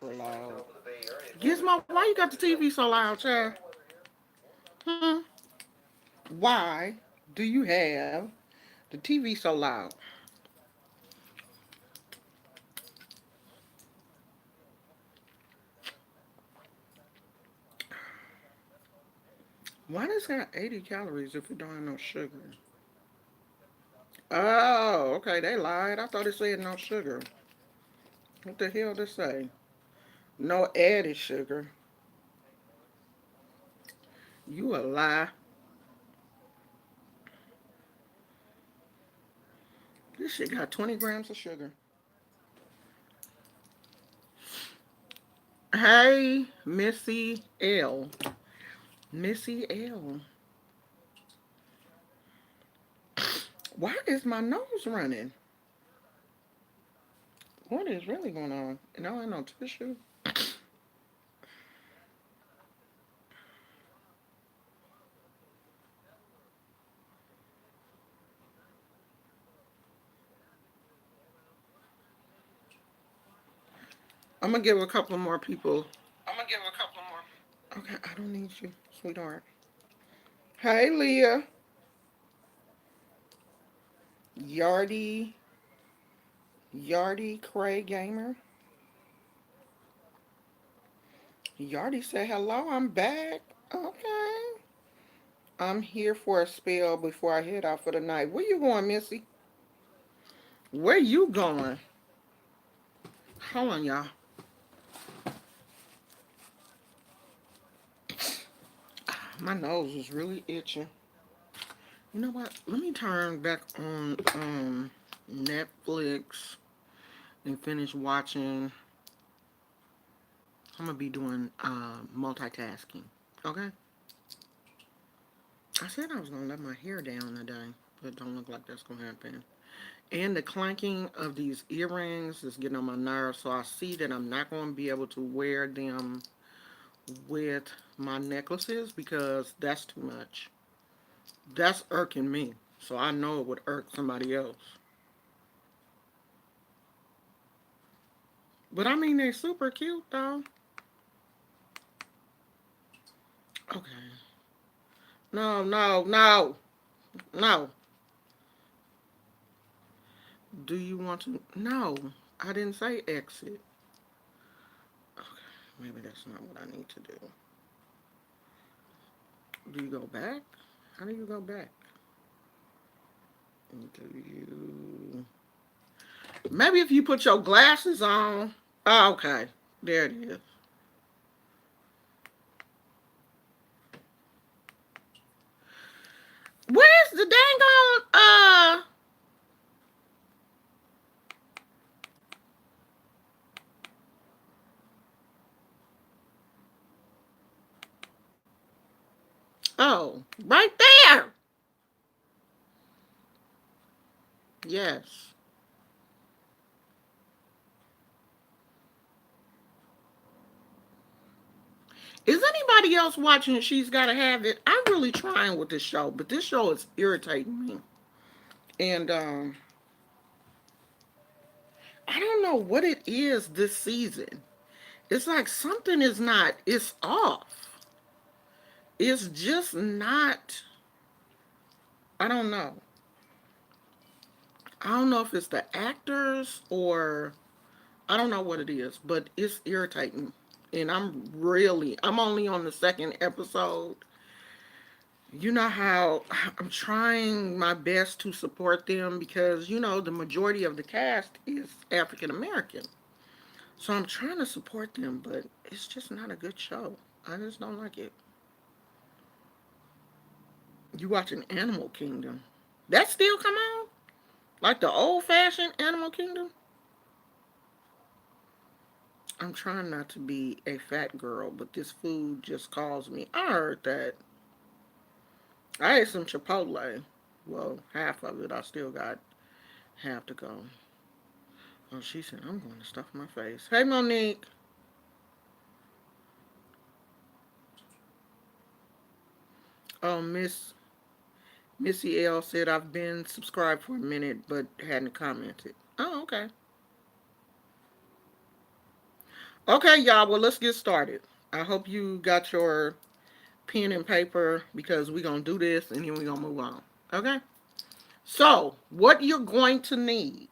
super loud. Gizmo, why you got the TV so loud, child? Hmm? Why do you have the TV so loud? Why does it got 80 calories if it don't have no sugar? Oh, okay, they lied. I thought it said no sugar. What the hell did it say? No added sugar. You a lie. This shit got 20 grams of sugar. Hey, Missy L. Missy L. Why is my nose running? What is really going on? No, ain't no tissue. I'm gonna give a couple more people. I'm gonna give a couple more. Okay, I don't need you, sweetheart. Hey, Leah. Yardy. Yardy Cray Gamer. Yardy said hello. I'm back. Okay. I'm here for a spell before I head out for the night. Where you going, Missy? Where you going? Hold on, y'all. My nose is really itching. You know what? Let me turn back on Netflix and finish watching. I'm gonna be doing multitasking. Okay. I said I was gonna let my hair down today, but it don't look like that's gonna happen. And the clanking of these earrings is getting on my nerves, so I see that I'm not gonna be able to wear them with my necklaces because that's too much. That's irking me, so I know it would irk somebody else. But I mean, they're super cute though. Okay. No, no, no, no. Do you want to? No, I didn't say exit. Okay, maybe that's not what I need to do. Do you go back? How do you go back? Do you? Maybe if you put your glasses on. Oh, okay. There it is. Where's the dang on oh, right there. Yes. Is anybody else watching She's Gotta Have It? I'm really trying with this show, but this show is irritating me. And I don't know what it is this season. It's like something is not, it's off. It's just not, I don't know. I don't know if it's the actors or I don't know what it is, but it's irritating. And I'm only on the second episode. You know how I'm trying my best to support them because, the majority of the cast is African American. So I'm trying to support them, but it's just not a good show. I just don't like it. You watching Animal Kingdom. That still come on? Like the old fashioned Animal Kingdom? I'm trying not to be a fat girl, but this food just calls me. I heard that. I ate some Chipotle. Well, half of it. I still got half to go. Oh, she said, I'm going to stuff my face. Hey, Monique. Oh, Missy L said, I've been subscribed for a minute, but hadn't commented. Oh, okay. Okay, y'all. Well, let's get started. I hope you got your pen and paper because we're going to do this and then we're going to move on. Okay? So, what you're going to need,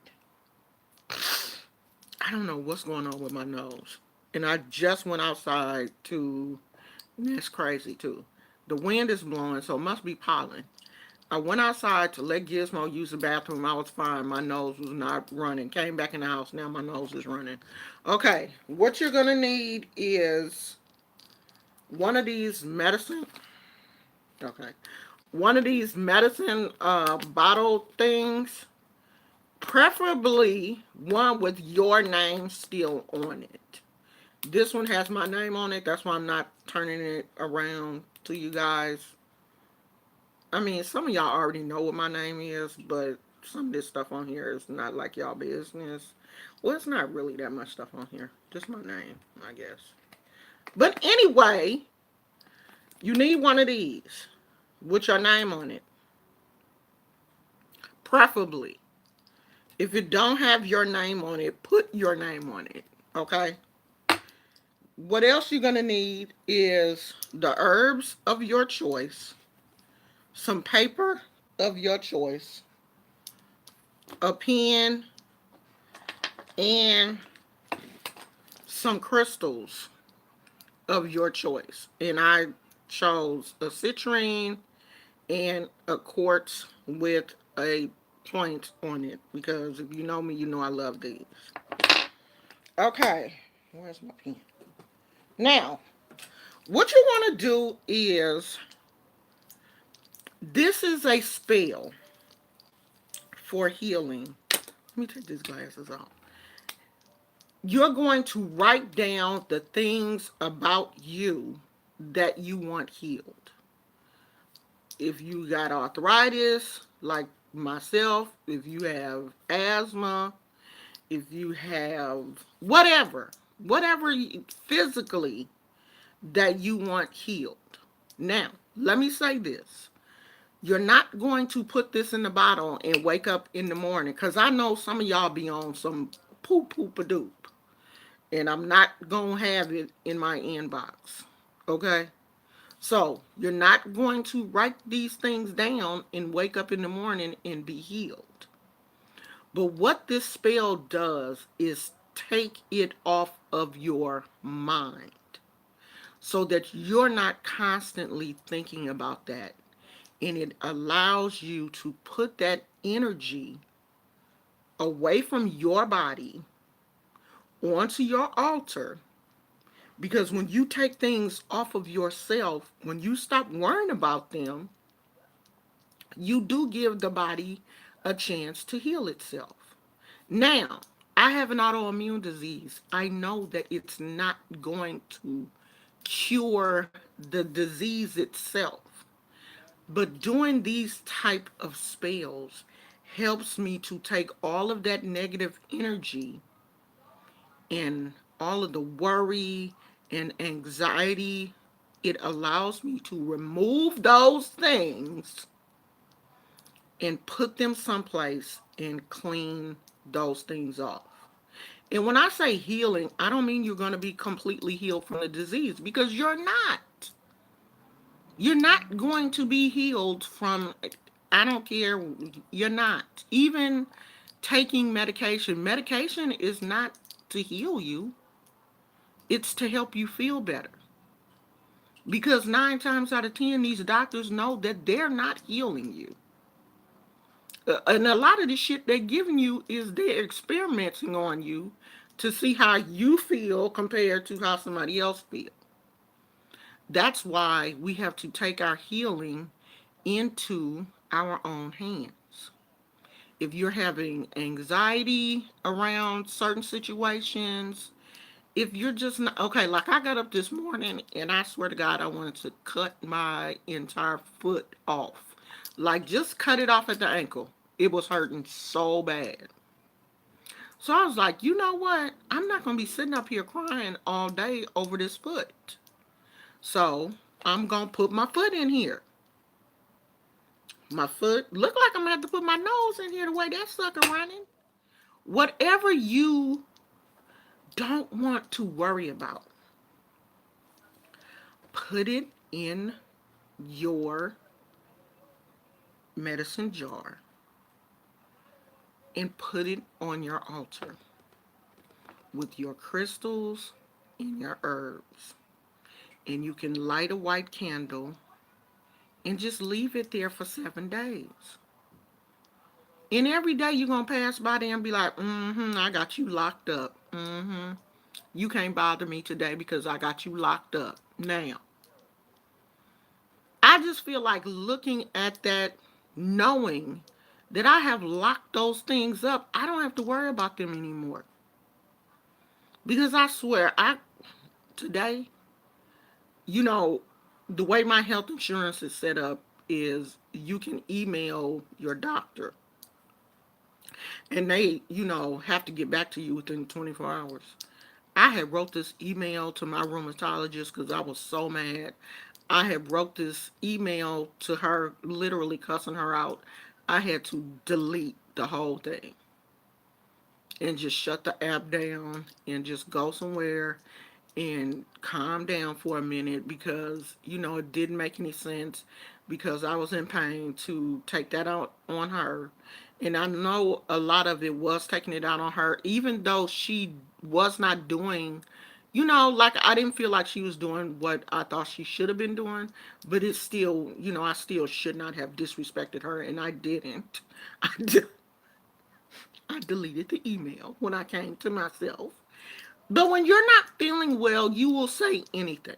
I don't know what's going on with my nose. And I just went outside to, that's crazy too. The wind is blowing, so it must be pollen. I went outside to let Gizmo use the bathroom. I was fine. My nose was not running. Came back in the house. Now my nose is running. Okay, what you're going to need is one of these medicine. Okay. One of these medicine bottle things, preferably one with your name still on it. This one has my name on it. That's why I'm not turning it around to you guys. I mean, some of y'all already know what my name is, but some of this stuff on here is not like y'all business. Well, it's not really that much stuff on here. Just my name, I guess. But anyway, you need one of these with your name on it. Preferably. If it don't have your name on it, put your name on it. Okay? What else you're going to need is the herbs of your choice, some paper of your choice, a pen, and some crystals of your choice. And I chose a citrine and a quartz with a point on it because if you know me, you know I love these. Okay, where's my pen? Now, what you want to do is this is a spell for healing. Let me take these glasses off. You're going to write down the things about you that you want healed. If you got arthritis, like myself, if you have asthma, if you have whatever physically that you want healed. Now, let me say this. You're not going to put this in the bottle and wake up in the morning because I know some of y'all be on some poop poop a doop. And I'm not going to have it in my inbox. Okay? So, you're not going to write these things down and wake up in the morning and be healed. But what this spell does is take it off of your mind so that you're not constantly thinking about that. And it allows you to put that energy away from your body onto your altar. Because when you take things off of yourself, when you stop worrying about them, you do give the body a chance to heal itself. Now, I have an autoimmune disease. I know that it's not going to cure the disease itself. But doing these type of spells helps me to take all of that negative energy and all of the worry and anxiety. It allows me to remove those things and put them someplace and clean those things off. And when I say healing, I don't mean you're going to be completely healed from the disease because you're not. You're not going to be healed from, I don't care, you're not. Even taking medication, medication is not to heal you, it's to help you feel better. Because 9 times out of 10, these doctors know that they're not healing you. And a lot of the shit they're giving you is they're experimenting on you to see how you feel compared to how somebody else feels. That's why we have to take our healing into our own hands. If you're having anxiety around certain situations, if you're just not, okay, like I got up this morning and I swear to God, I wanted to cut my entire foot off. Like just cut it off at the ankle. It was hurting so bad. So I was like, you know what? I'm not going to be sitting up here crying all day over this foot. So I'm going to put my foot in here. My foot, look like I'm going to have to put my nose in here the way that sucker running. Whatever you don't want to worry about. Put it in your medicine jar and put it on your altar with your crystals and your herbs. And you can light a white candle and just leave it there for 7 days. And every day you're going to pass by there and be like, I got you locked up. You can't bother me today because I got you locked up. Now, I just feel like looking at that, knowing that I have locked those things up, I don't have to worry about them anymore. Because I swear, today, you know, the way my health insurance is set up is you can email your doctor and they, have to get back to you within 24 hours. I had wrote this email to my rheumatologist because I was so mad. I had wrote this email to her, literally cussing her out. I had to delete the whole thing and just shut the app down and just go somewhere and calm down for a minute because, it didn't make any sense because I was in pain to take that out on her. And I know a lot of it was taking it out on her, even though she was not doing, like I didn't feel like she was doing what I thought she should have been doing, but it's still, I still should not have disrespected her, and I didn't. I, de- I deleted the email when I came to myself. But when you're not feeling well, you will say anything.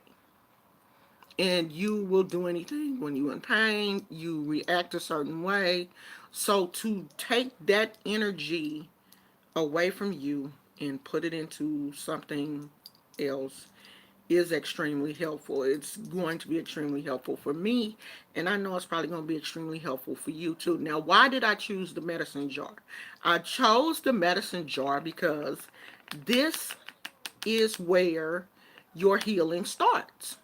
And you will do anything. When you're in pain, you react a certain way. So to take that energy away from you and put it into something else is extremely helpful. It's going to be extremely helpful for me, and I know it's probably going to be extremely helpful for you too. Now, why did I choose the medicine jar? I chose the medicine jar because this is where your healing starts.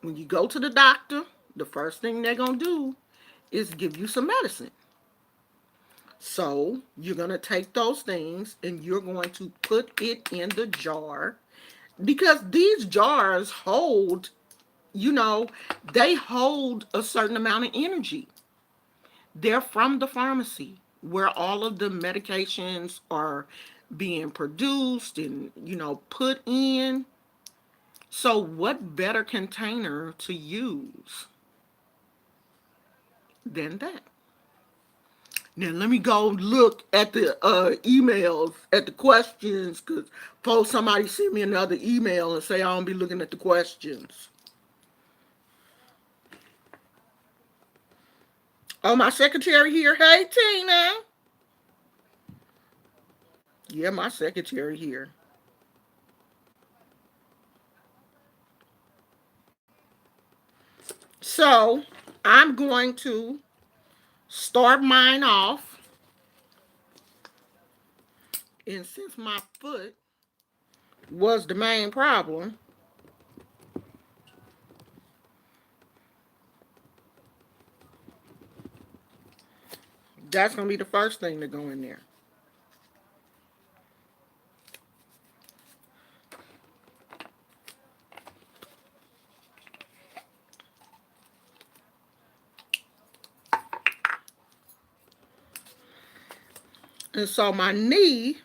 When you go to the doctor, the first thing they're going to do is give you some medicine. So you're going to take those things and you're going to put it in the jar because these jars hold, you know, they hold a certain amount of energy. They're from the pharmacy where all of the medications are being produced and, put in. So, what better container to use than that? Now, let me go look at the emails, at the questions, because suppose somebody send me another email and say I don't be looking at the questions. Oh, my secretary here. Hey, Tina. Yeah, my secretary here. So, I'm going to start mine off. And since my foot was the main problem, that's going to be the first thing to go in there. And so my knee,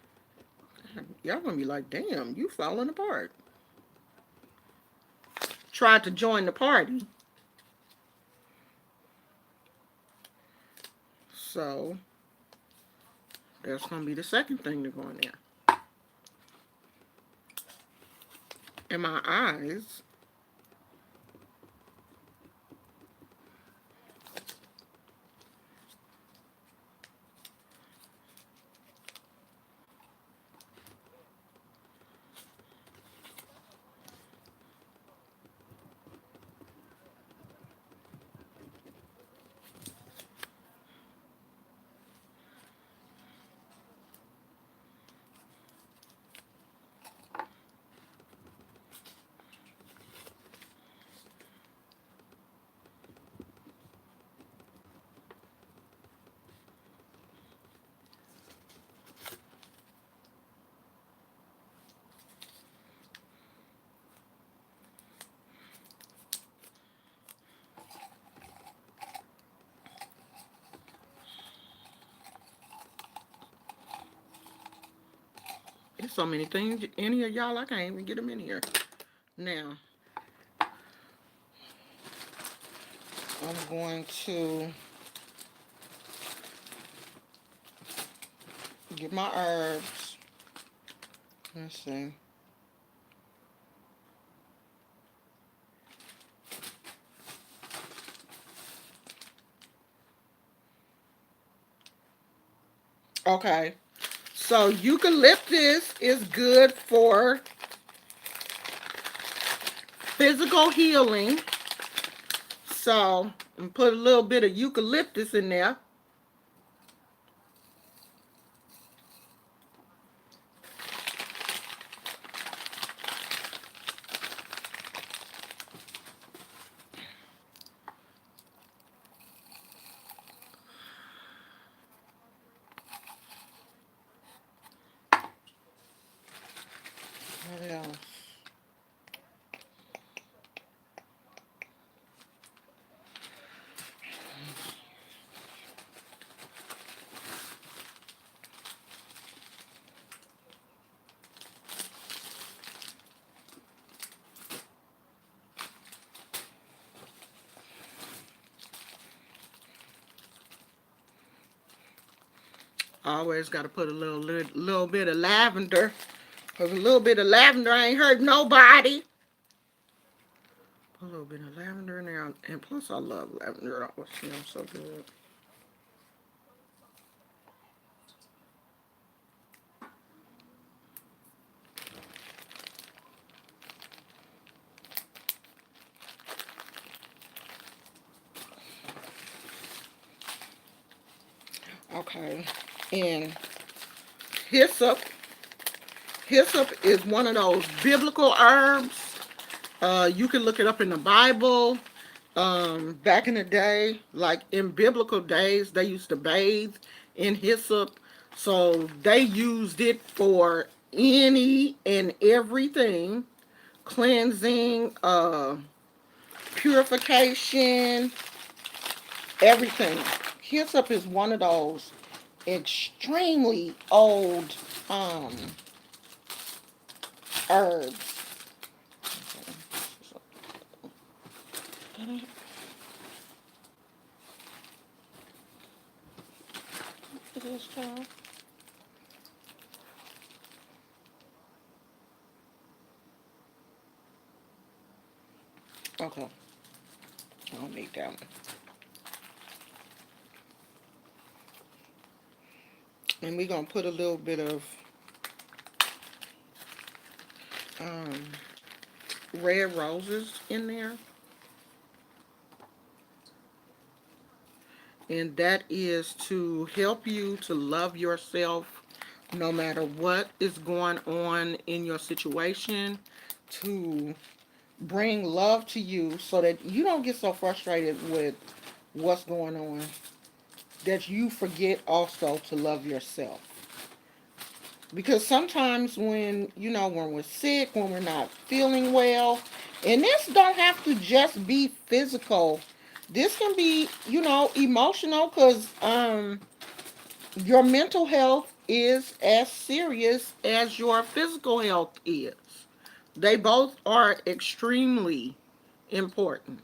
y'all going to be like, damn, you falling apart. Tried to join the party. So that's going to be the second thing to go in there. And my eyes, There's so many things in here, y'all. I can't even get them in here. Now, I'm going to get my herbs. Let's see. Okay. So eucalyptus is good for physical healing. So I'm put a little bit of eucalyptus in there. What else? I always got to put a little bit of lavender. Because a little bit of lavender ain't hurt nobody. Put a little bit of lavender in there. And plus, I love lavender. It always smells so good. Okay. And hyssop. Hyssop is one of those biblical herbs. You can look it up in the Bible. Back in the day, like in biblical days, they used to bathe in hyssop. So they used it for any and everything, cleansing, purification, everything. Hyssop is one of those extremely old herbs. It is, child. Okay, I don't need that one. And we're gonna put a little bit of um, red roses in there, and that is to help you to love yourself no matter what is going on in your situation, to bring love to you so that you don't get so frustrated with what's going on that you forget also to love yourself. Because sometimes when we're sick, when we're not feeling well, and this don't have to just be physical. This can be, emotional, because your mental health is as serious as your physical health is. They both are extremely important.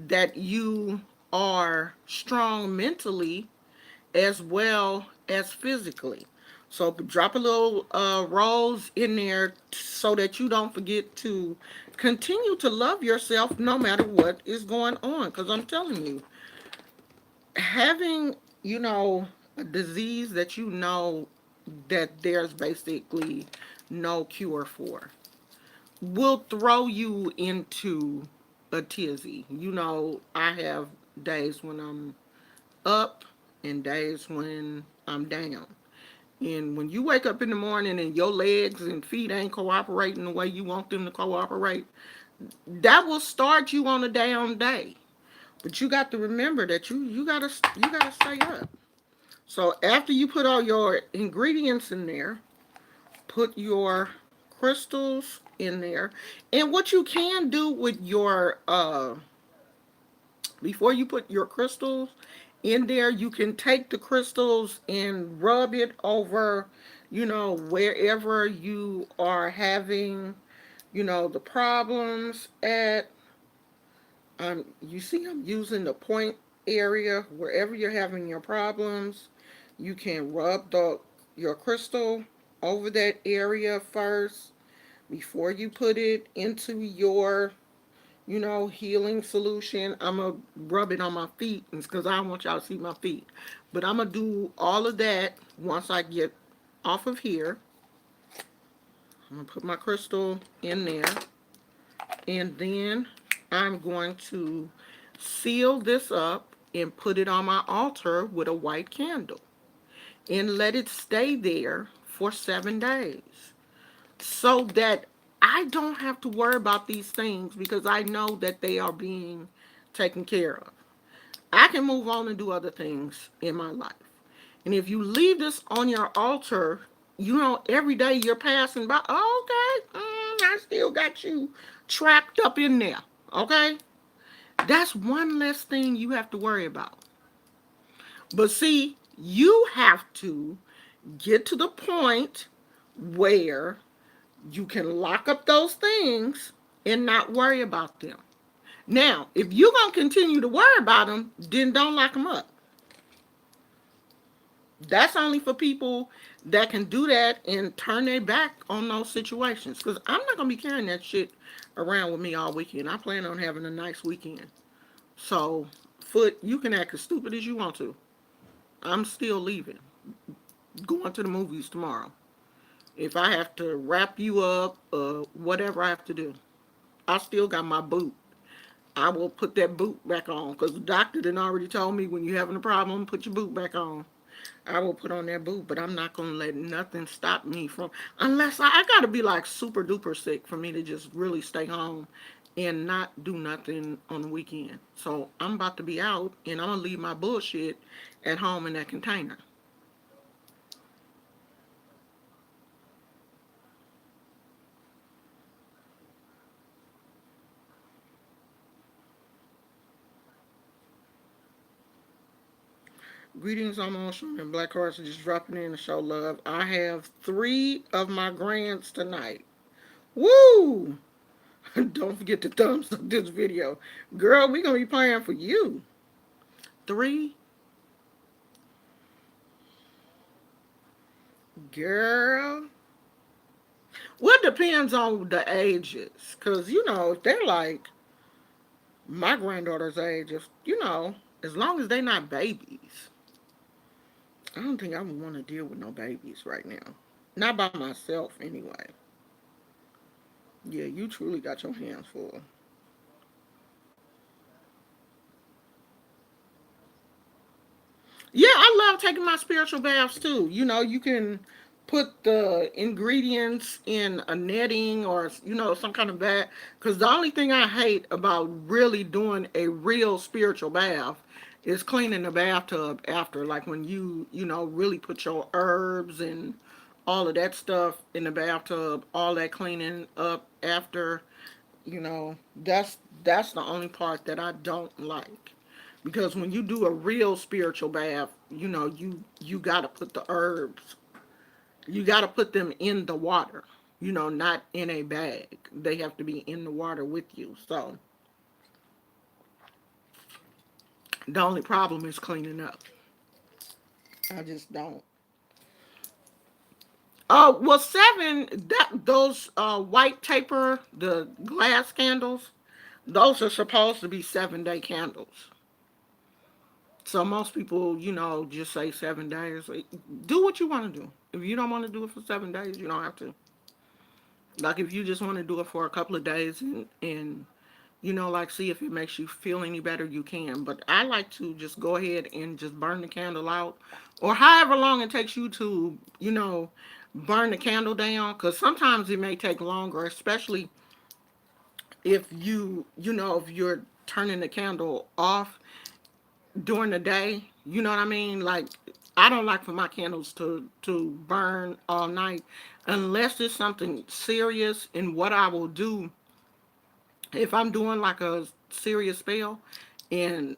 That you are strong mentally as well as physically. So drop a little rose in there so that you don't forget to continue to love yourself no matter what is going on. Because I'm telling you, having, a disease that that there's basically no cure for will throw you into a tizzy. I have days when I'm up and days when I'm down. And when you wake up in the morning and your legs and feet ain't cooperating the way you want them to cooperate, that will start you on a down day. But you got to remember that you gotta stay up. So after you put all your ingredients in there, put your crystals in there. And what you can do with your before you put your crystals in there, you can take the crystals and rub it over wherever you are having, the problems at. You see, I'm using the point area wherever you're having your problems. You can rub your crystal over that area first before you put it into your, healing solution. I'm gonna rub it on my feet because I don't want y'all to see my feet. But I'm gonna do all of that once I get off of here. I'm gonna put my crystal in there, and then I'm going to seal this up and put it on my altar with a white candle and let it stay there for 7 days so that I don't have to worry about these things because I know that they are being taken care of. I can move on and do other things in my life. And if you leave this on your altar, every day you're passing by, oh, okay, I still got you trapped up in there. Okay? That's one less thing you have to worry about. But see, you have to get to the point where you can lock up those things and not worry about them. Now, if you're going to continue to worry about them, then don't lock them up. That's only for people that can do that and turn their back on those situations. Because I'm not going to be carrying that shit around with me all weekend. I plan on having a nice weekend. So, Foot, you can act as stupid as you want to. I'm still leaving. Going to the movies tomorrow. If I have to wrap you up, whatever I have to do. I still got my boot. I will put that boot back on because the doctor done already told me when you're having a problem, put your boot back on. I will put on that boot, but I'm not gonna let nothing stop me from unless I gotta be like super duper sick for me to just really stay home and not do nothing on the weekend. So I'm about to be out and I'm gonna leave my bullshit at home in that container. Greetings, I'm Ocean and Black Hearts are just dropping in to show love. I have 3 of my grands tonight. Woo! Don't forget to thumbs up this video. Girl, we gonna be playing for you. 3? Girl. Well, it depends on the ages. Because, if they're like my granddaughter's age, as long as they're not babies, I don't think I would want to deal with no babies right now. Not by myself, anyway. Yeah, you truly got your hands full. Yeah, I love taking my spiritual baths too. You can put the ingredients in a netting or some kind of bag. Because the only thing I hate about really doing a real spiritual bath is cleaning the bathtub after. Like when you really put your herbs and all of that stuff in the bathtub, all that cleaning up after. That's the only part that I don't like. Because when you do a real spiritual bath, you got to put the herbs. You got to put them in the water. Not in a bag. They have to be in the water with you. So the only problem is cleaning up. I just don't. Oh, well, 7, those white taper, the glass candles, those are supposed to be 7-day candles. So most people, just say 7 days. Do what you want to do. If you don't want to do it for 7 days, you don't have to. Like if you just want to do it for a couple of days and like see if it makes you feel any better, you can. But I like to just go ahead and just burn the candle out, or however long it takes you to, burn the candle down. Because sometimes it may take longer, especially if if you're turning the candle off during the day. You know what I mean? Like I don't like for my candles to burn all night unless it's something serious. And what I will do if I'm doing like a serious spell and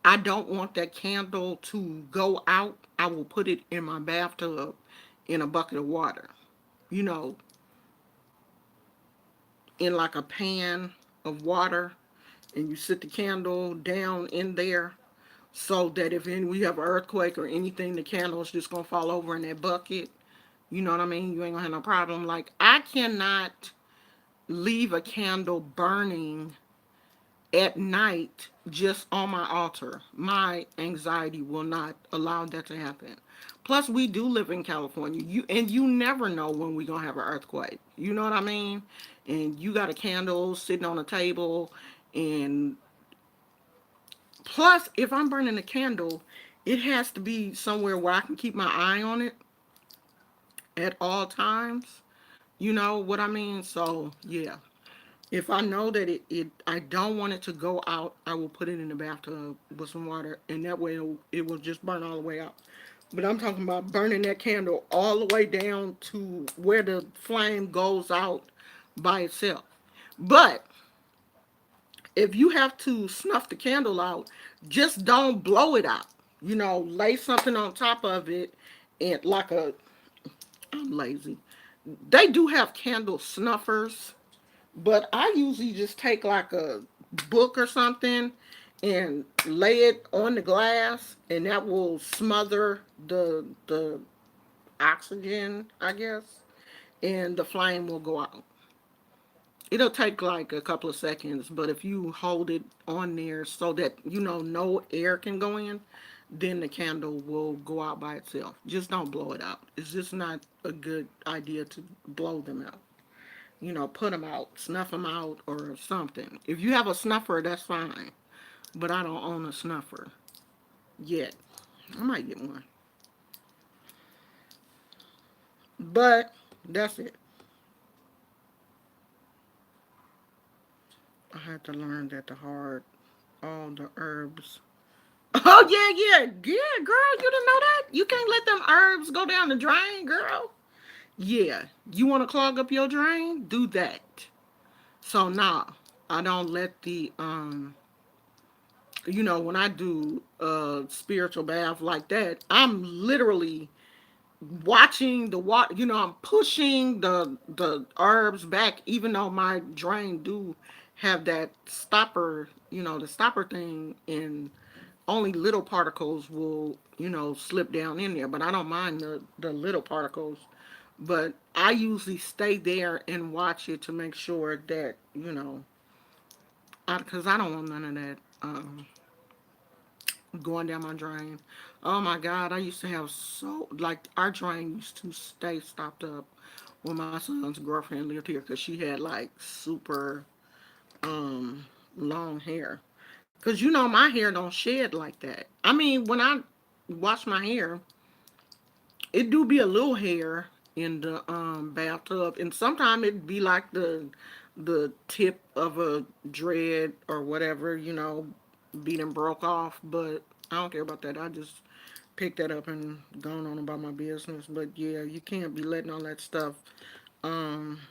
I don't want that candle to go out, I will put it in my bathtub in a bucket of water, you know, in like a pan of water, and you sit the candle down in there so that if we have an earthquake or anything, the candle is just gonna fall over in that bucket. You know what I mean? You ain't gonna have no problem. Like I cannot leave a candle burning at night just on my altar. My anxiety will not allow that to happen. Plus, we do live in California. You never know when we're gonna have an earthquake. You know what I mean? And you got a candle sitting on a table, and plus, if I'm burning a candle, it has to be somewhere where I can keep my eye on it at all times. You know what I mean? So yeah. If I know that I don't want it to go out, I will put it in the bathtub with some water, and that way it will just burn all the way out. But I'm talking about burning that candle all the way down to where the flame goes out by itself. But if you have to snuff the candle out, just don't blow it out. You know, lay something on top of it, and like a, I'm lazy. They do have candle snuffers, but I usually just take like a book or something and lay it on the glass, and that will smother the oxygen, I guess, and the flame will go out. It'll take like a couple of seconds, but if you hold it on there so that no air can go in, then the candle will go out by itself. Just don't blow it out. It's just not a good idea to blow them out. Put them out, snuff them out, or something. If you have a snuffer, that's fine. But I don't own a snuffer yet. I might get one. But that's it. I had to learn that all the herbs. Oh, yeah, yeah, yeah, girl, you didn't know that? You can't let them herbs go down the drain, girl. Yeah, you want to clog up your drain? Do that. So, nah, I don't let when I do a spiritual bath like that, I'm literally watching the water. I'm pushing the herbs back, even though my drain do have that stopper, the stopper thing, and only little particles will slip down in there. But I don't mind the little particles. But I usually stay there and watch it to make sure that because I don't want none of that. Going down my drain. Oh my God, I used to have like our drain used to stay stopped up when my son's girlfriend lived here because she had like super um long hair. Cause my hair don't shed like that. I mean, when I wash my hair, it do be a little hair in the bathtub, and sometimes it be like the tip of a dread or whatever, beating broke off. But I don't care about that. I just pick that up and gone on about my business. But yeah, you can't be letting all that stuff. Um,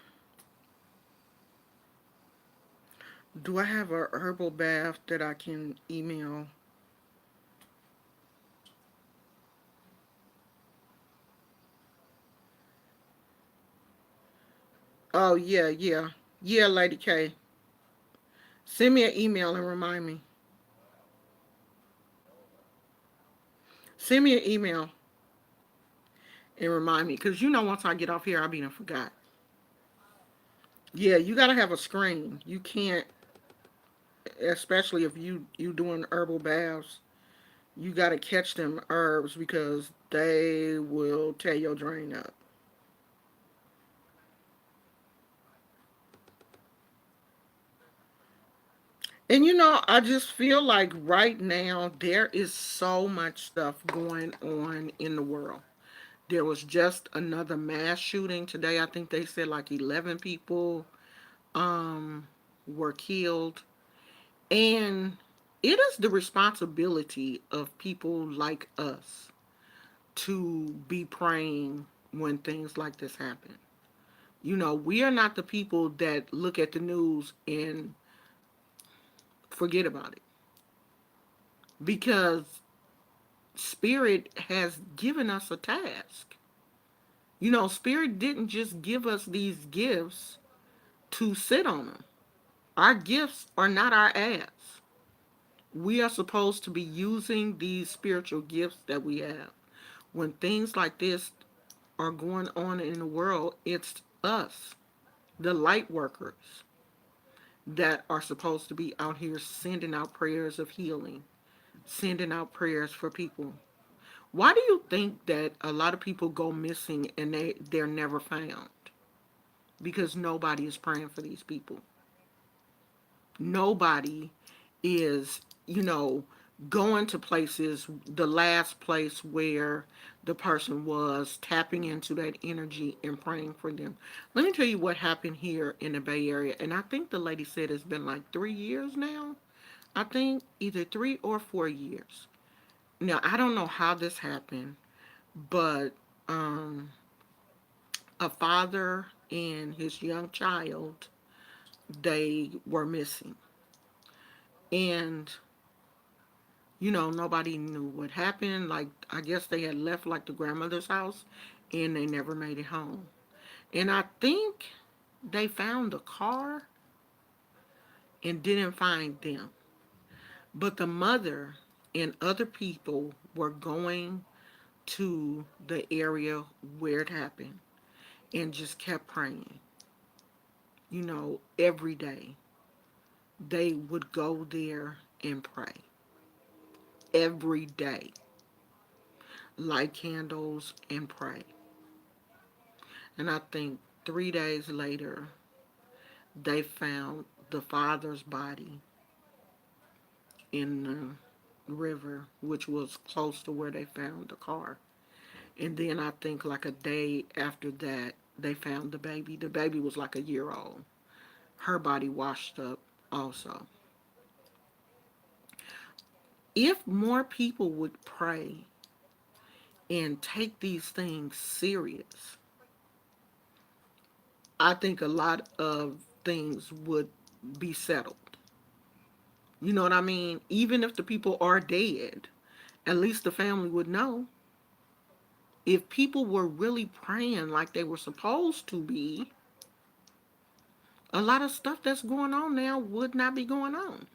do I have a herbal bath that I can email? Oh yeah, yeah, yeah, Lady K. Send me an email and remind me. Send me an email and remind me, cause once I get off here, I'll be done forgot. Yeah, you gotta have a screen. You can't, especially if you doing herbal baths. You gotta catch them herbs because they will tear your drain up. And I just feel like right now there is so much stuff going on in the world. There was just another mass shooting today. I think they said like 11 people were killed. And it is the responsibility of people like us to be praying when things like this happen. We are not the people that look at the news and forget about it because Spirit has given us a task. Spirit didn't just give us these gifts to sit on them. Our gifts are not our ass. We are supposed to be using these spiritual gifts that we have. When things like this are going on in the world, it's us, the light workers, that are supposed to be out here sending out prayers of healing, sending out prayers for people. Why do you think that a lot of people go missing and they're never found? Because nobody is praying for these people. Nobody is, going to places, the last place where the person was, tapping into that energy and praying for them. Let me tell you what happened here in the Bay Area. And I think the lady said it's been like 3 years now. I think either 3 or 4 years. Now, I don't know how this happened, but um, a father and his young child, they were missing. And nobody knew what happened. Like, I guess they had left like the grandmother's house and they never made it home. And I think they found the car and didn't find them. But the mother and other people were going to the area where it happened and just kept praying, every day. They would go there and pray every day, light candles and pray. And I think 3 days later, they found the father's body in the river, which was close to where they found the car. And then I think like a day after that, they found the baby. The baby was like a year old. Her body washed up also. If more people would pray and take these things serious, I think a lot of things would be settled. You know what I mean? Even if the people are dead, at least the family would know. If people were really praying like they were supposed to be, a lot of stuff that's going on now would not be going on.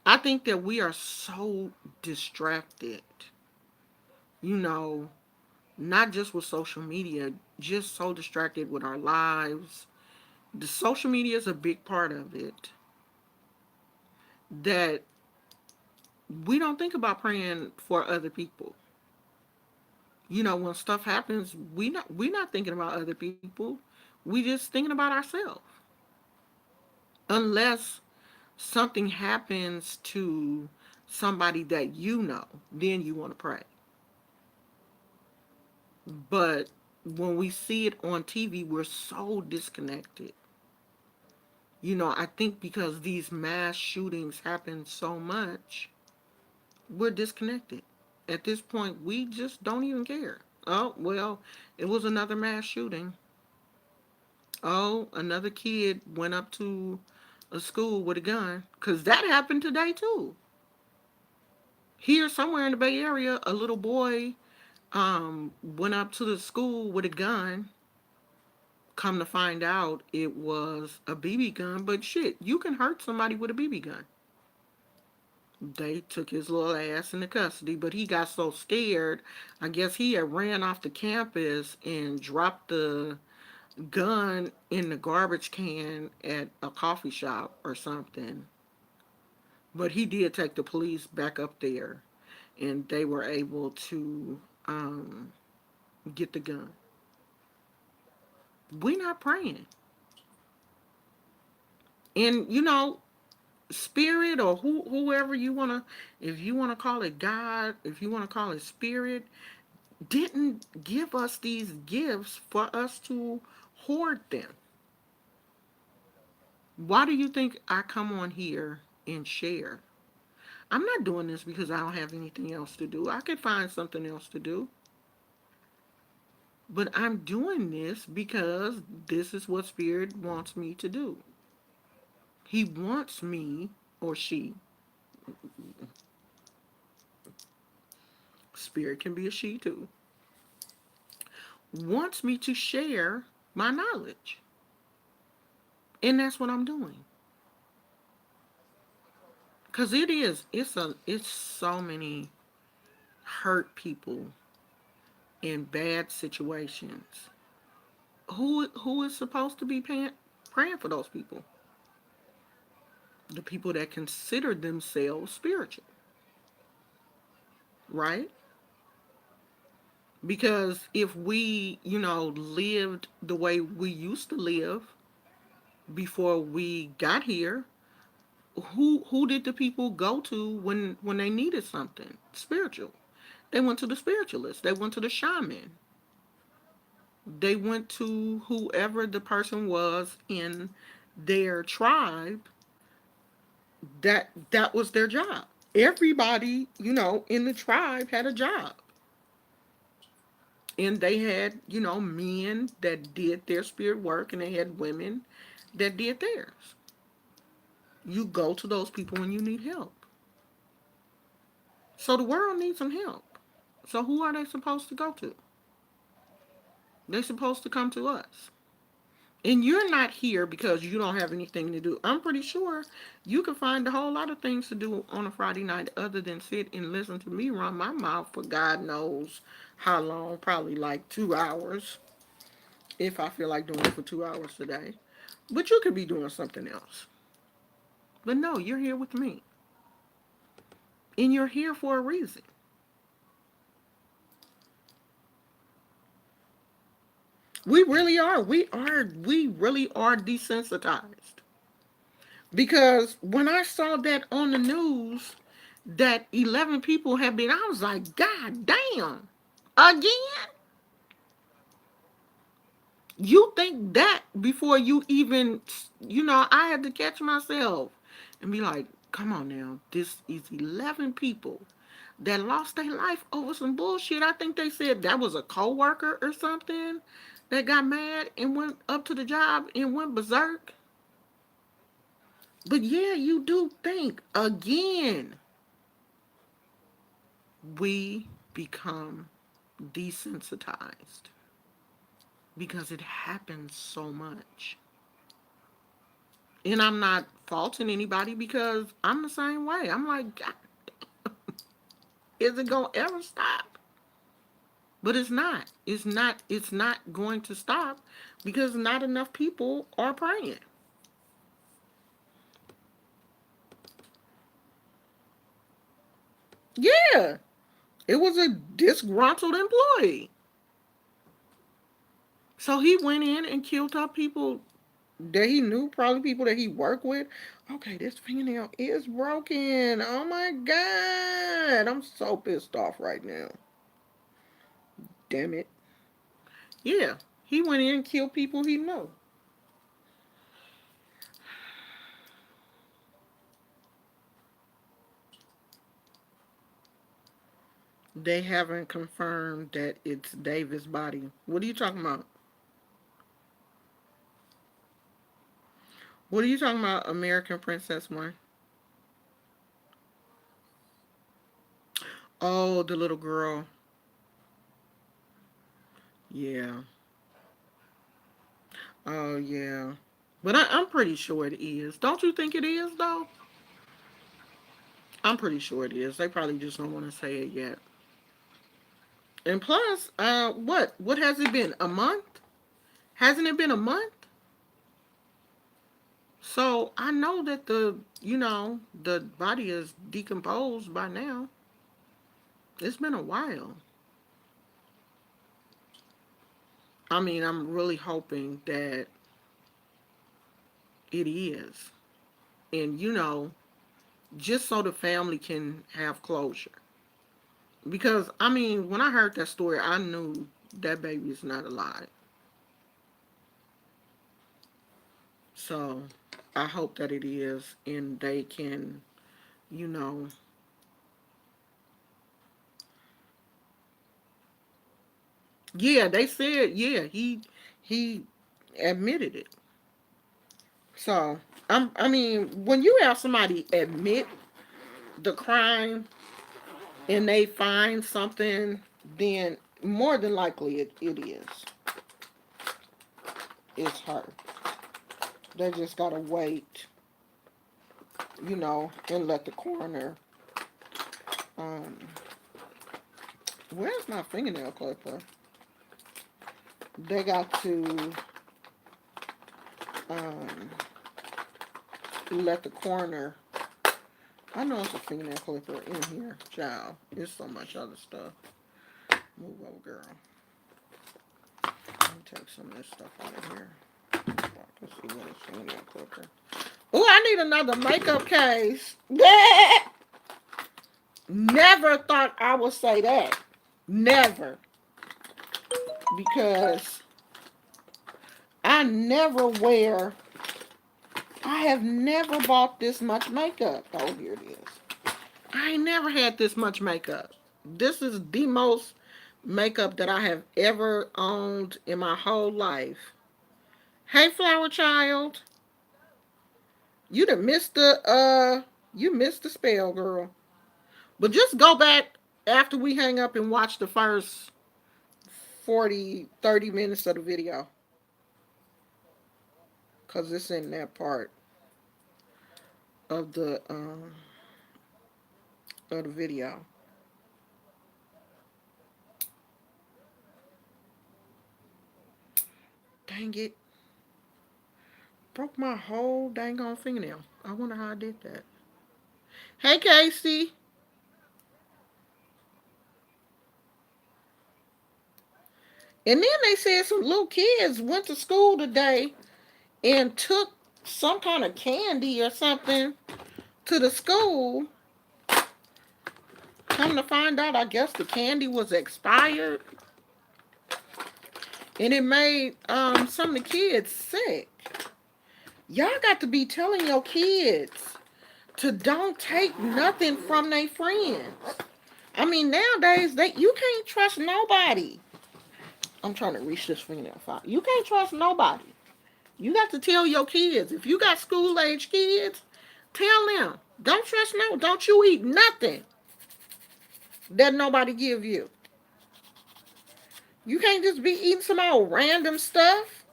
I think that we are so distracted, you know, not just with social media, just so distracted with our lives. The social media is a big part of it, that we don't think about praying for other people. When stuff happens, we not thinking about other people. We just thinking about ourselves. Unless something happens to somebody that then you want to pray. But when we see it on TV, we're so disconnected. I think because these mass shootings happen so much, we're disconnected. At this point, we just don't even care. Oh, well, it was another mass shooting. Oh, another kid went up to a school with a gun. Because that happened today, too. Here, somewhere in the Bay Area, a little boy went up to the school with a gun. Come to find out, it was a BB gun. But shit, you can hurt somebody with a BB gun. They took his little ass into custody, but he got so scared. I guess he had ran off the campus and dropped the gun in the garbage can at a coffee shop or something. But he did take the police back up there, and they were able to get the gun. We're not praying. And spirit, or whoever you want to, if you want to call it God, if you want to call it spirit, didn't give us these gifts for us to hoard them. Why do you think I come on here and share? I'm not doing this because I don't have anything else to do. I could find something else to do. But I'm doing this because this is what Spirit wants me to do. He wants me, or she, Spirit can be a she too, wants me to share my knowledge. And that's what I'm doing. Cause it's so many hurt people in bad situations. Who is supposed to be praying for those people? The people that consider themselves spiritual, right? Because if we, lived the way we used to live before we got here, who did the people go to when they needed something spiritual? They went to the spiritualist. They went to the shaman. They went to whoever the person was in their tribe that was their job. Everybody, in the tribe had a job. And they had, men that did their spirit work and they had women that did theirs. You go to those people when you need help. So the world needs some help. So who are they supposed to go to? They're supposed to come to us. And you're not here because you don't have anything to do. I'm pretty sure you can find a whole lot of things to do on a Friday night other than sit and listen to me run my mouth for God knows how long, probably like 2 hours, if I feel like doing it for 2 hours today. But you could be doing something else. But no, you're here with me. And you're here for a reason. We really are. We really are desensitized. Because when I saw that on the news that 11 people have been, I was like, God damn. Again? You think that before you even, I had to catch myself and be like, come on now. This is 11 people that lost their life over some bullshit. I think they said that was a coworker or something that got mad and went up to the job and went berserk. But yeah, you do think again we become desensitized because it happens so much. And I'm not faulting anybody because I'm the same way. I'm like, God, is it gonna ever stop? But it's not. It's not. It's not going to stop because not enough people are praying. Yeah, it was a disgruntled employee. So he went in and killed up people that he knew, probably people that he worked with. Okay, this fingernail is broken. Oh my God. I'm so pissed off right now. Damn it. Yeah, he went in and killed people he knew. They haven't confirmed that it's David's body. What are you talking about? What are you talking about, American Princess one? Oh, the little girl. Yeah. Oh, yeah. But I'm pretty sure it is. Don't you think it is, though? I'm pretty sure it is. They probably just don't want to say it yet. And plus, what? What has it been? A month? Hasn't it been a month? So I know that the body is decomposed by now. It's been a while. I mean, I'm really hoping that it is. And, just so the family can have closure. Because, I mean, when I heard that story, I knew that baby is not alive. So I hope that it is and they can, you know, yeah, they said, yeah, he admitted it. So, I mean, when you have somebody admit the crime and they find something, then more than likely it is. It's her. They just gotta wait, and let the coroner. Um, where's my fingernail clipper? They got to um, let the coroner. I know it's a fingernail clipper in here, child. There's so much other stuff. Move over, girl. Let me take some of this stuff out of here. I can see what it's fingernail clipper. Oh, I need another makeup case. Never thought I would say that. Never. Because I never wear, I have never bought this much makeup. Oh, here it is. I ain't never had this much makeup. This is the most makeup that I have ever owned in my whole life. Hey, Flower Child. You missed the spell, girl. But just go back after we hang up and watch the first 40, 30 minutes of the video. Because it's in that part of the video. Dang it. Broke my whole dang on fingernail. I wonder how I did that. Hey, Casey. And then they said some little kids went to school today and took some kind of candy or something to the school. Come to find out, I guess the candy was expired. And it made some of the kids sick. Y'all got to be telling your kids to don't take nothing from their friends. I mean, nowadays, you can't trust nobody. I'm trying to reach this fingernail file. You can't trust nobody. You got to tell your kids. If you got school age kids, tell them. Don't you eat nothing that nobody give you. You can't just be eating some old random stuff.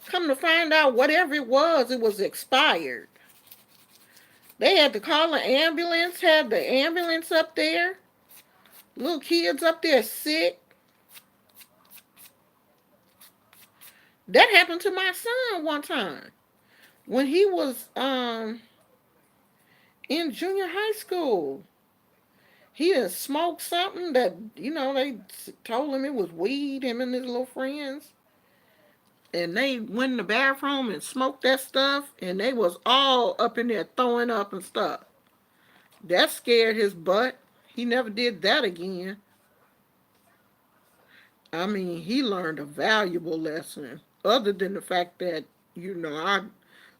Come to find out, whatever it was expired. They had to call an ambulance, had the ambulance up there. Little kids up there sick. That happened to my son one time. When he was in junior high school. He had smoked something that, they told him it was weed, him and his little friends. And they went in the bathroom and smoked that stuff, and they was all up in there throwing up and stuff. That scared his butt. He never did that again. I mean, he learned a valuable lesson, other than the fact that, I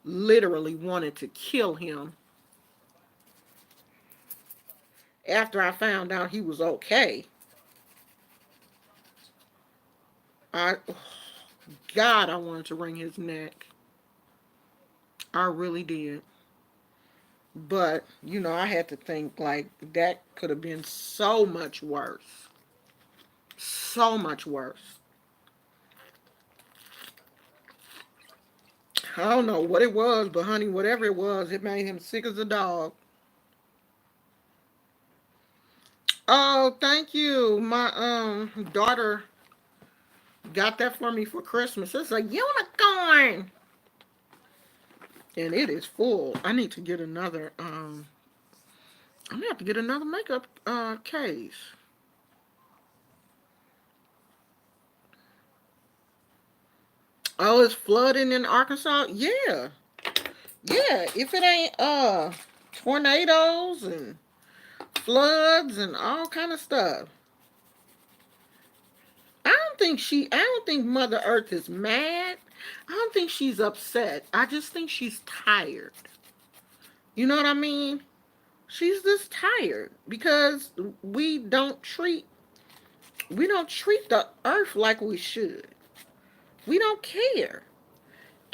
literally wanted to kill him after I found out he was okay. I, God, I wanted to wring his neck. I really did. But, I had to think like that could have been so much worse. So much worse. I don't know what it was, but honey, whatever it was, it made him sick as a dog. Oh, thank you. My daughter got that for me for Christmas. It's a unicorn. And it is full. I need to get another I'm gonna have to get another makeup case. Oh, it's flooding in Arkansas? Yeah. Yeah. If it ain't tornadoes and floods and all kind of stuff. I don't think Mother Earth is mad. I don't think she's upset. I just think she's tired. You know what I mean? She's just tired because we don't treat the earth like we should. We don't care.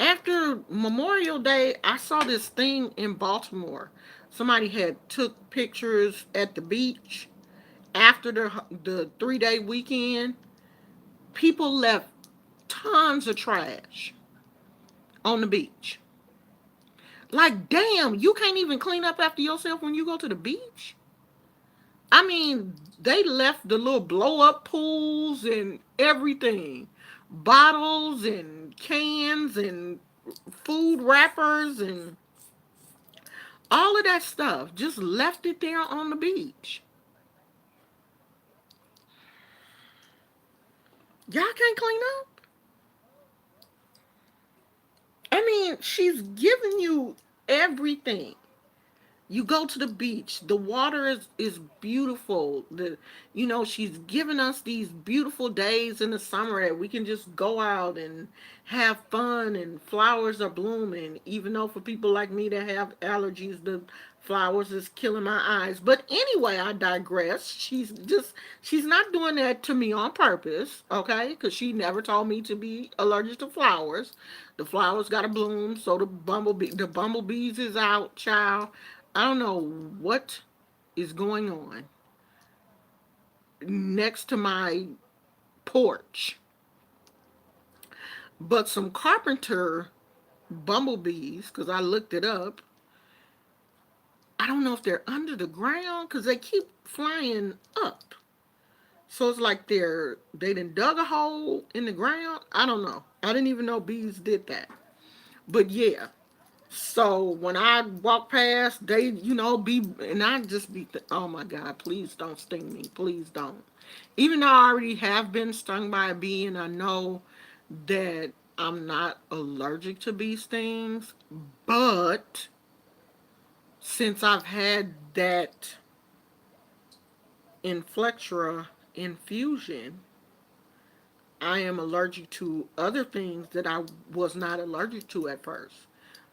After Memorial Day, I saw this thing in Baltimore. Somebody had took pictures at the beach after the 3 day weekend, people left tons of trash on the beach. Like, damn, you can't even clean up after yourself when you go to the beach? I mean, they left the little blow up pools and everything, bottles and cans and food wrappers and all of that stuff. Just left it there on the beach. Y'all can't clean up? I mean, she's giving you everything. You go to the beach, the water is beautiful. She's given us these beautiful days in the summer that we can just go out and have fun, and flowers are blooming, even though for people like me that have allergies, the flowers is killing my eyes. But anyway, I digress. She's not doing that to me on purpose, okay? Because she never told me to be allergic to flowers. The flowers got to bloom, so the bumblebees is out, child. I don't know what is going on next to my porch, but some carpenter bumblebees, because I looked it up. I don't know if they're under the ground because they keep flying up. So it's like they done dug a hole in the ground. I don't know. I didn't even know bees did that. But yeah. So when I walk past, they, be, and I just be, oh my God, please don't sting me. Please don't. Even though I already have been stung by a bee and I know that I'm not allergic to bee stings, but since I've had that Inflectra infusion, I am allergic to other things that I was not allergic to at first,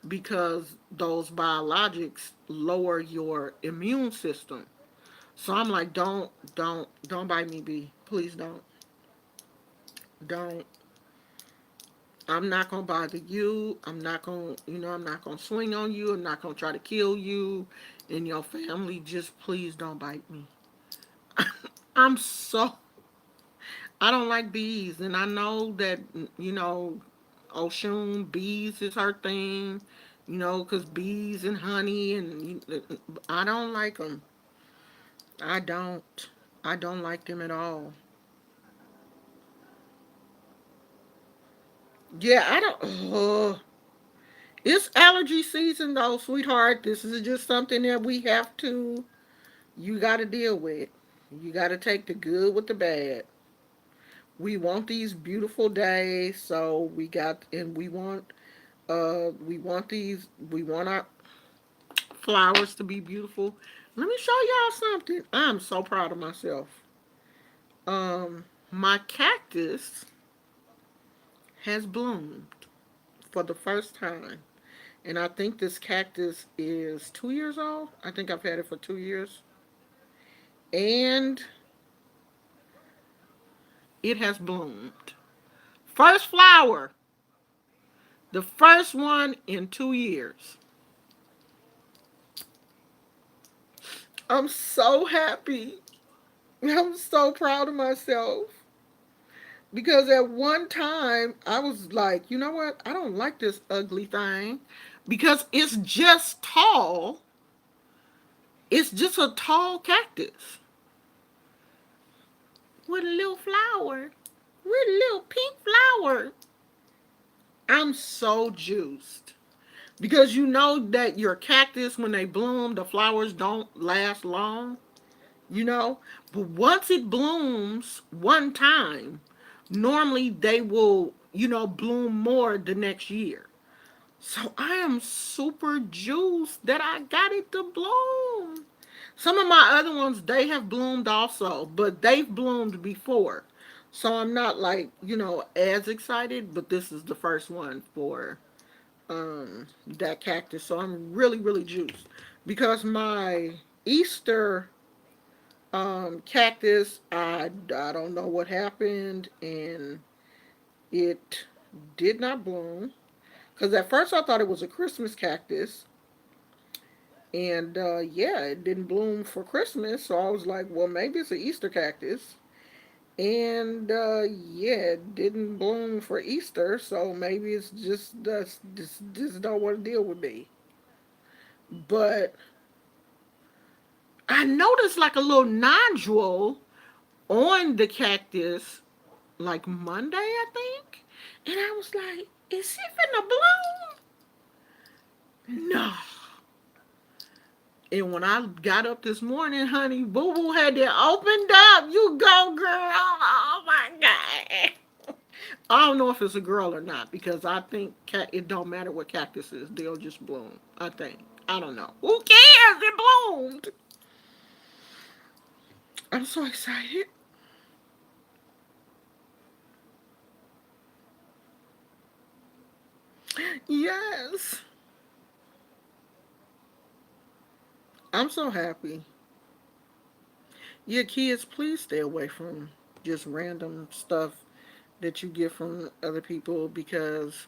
because those biologics lower your immune system. So I'm like, don't bite me, bee. Please don't. I'm not gonna bother you. I'm not gonna swing on you. I'm not gonna try to kill you and your family. Just please don't bite me. I'm so I don't like bees, and I know that Oshun bees is her thing. Because bees and honey, and I don't like them. I don't. I don't like them at all. Yeah, I don't. It's allergy season, though, sweetheart. This is just something that you got to deal with. You got to take the good with the bad. We want these beautiful days, so we want our flowers to be beautiful. Let me show y'all something. I'm so proud of myself. My cactus has bloomed for the first time. And I think this cactus is 2 years old. I think I've had it for 2 years. And it has bloomed. First flower. The first one in 2 years. I'm so happy. I'm so proud of myself. Because at one time, I was like, you know what? I don't like this ugly thing. Because it's just tall. It's just a tall cactus with a little flower. With a little pink flower. I'm so juiced. Because you know that your cactus, when they bloom, the flowers don't last long. you know. But once it blooms one time, normally they will, bloom more the next year. So I am super juiced that I got it to bloom. Some of my other ones, they have bloomed also, but they've bloomed before. So I'm not like, as excited, but this is the first one for that cactus. So I'm really, really juiced. Because my Easter cactus, I don't know what happened, and it did not bloom. Because at first I thought it was a Christmas cactus, And yeah, it didn't bloom for Christmas, so I was like, well, maybe it's an Easter cactus. And yeah, it didn't bloom for Easter, so maybe it's just don't want to deal with me. But I noticed like a little nodule on the cactus like Monday, I think. And I was like, is she finna bloom? No. And when I got up this morning, honey, Boo Boo had it opened up. You go, girl. Oh my God. I don't know if it's a girl or not because I think it don't matter what cactus is. They'll just bloom. I think. I don't know. Who cares? It bloomed. I'm so excited. Yes. I'm so happy. Yeah, kids, please stay away from just random stuff that you get from other people because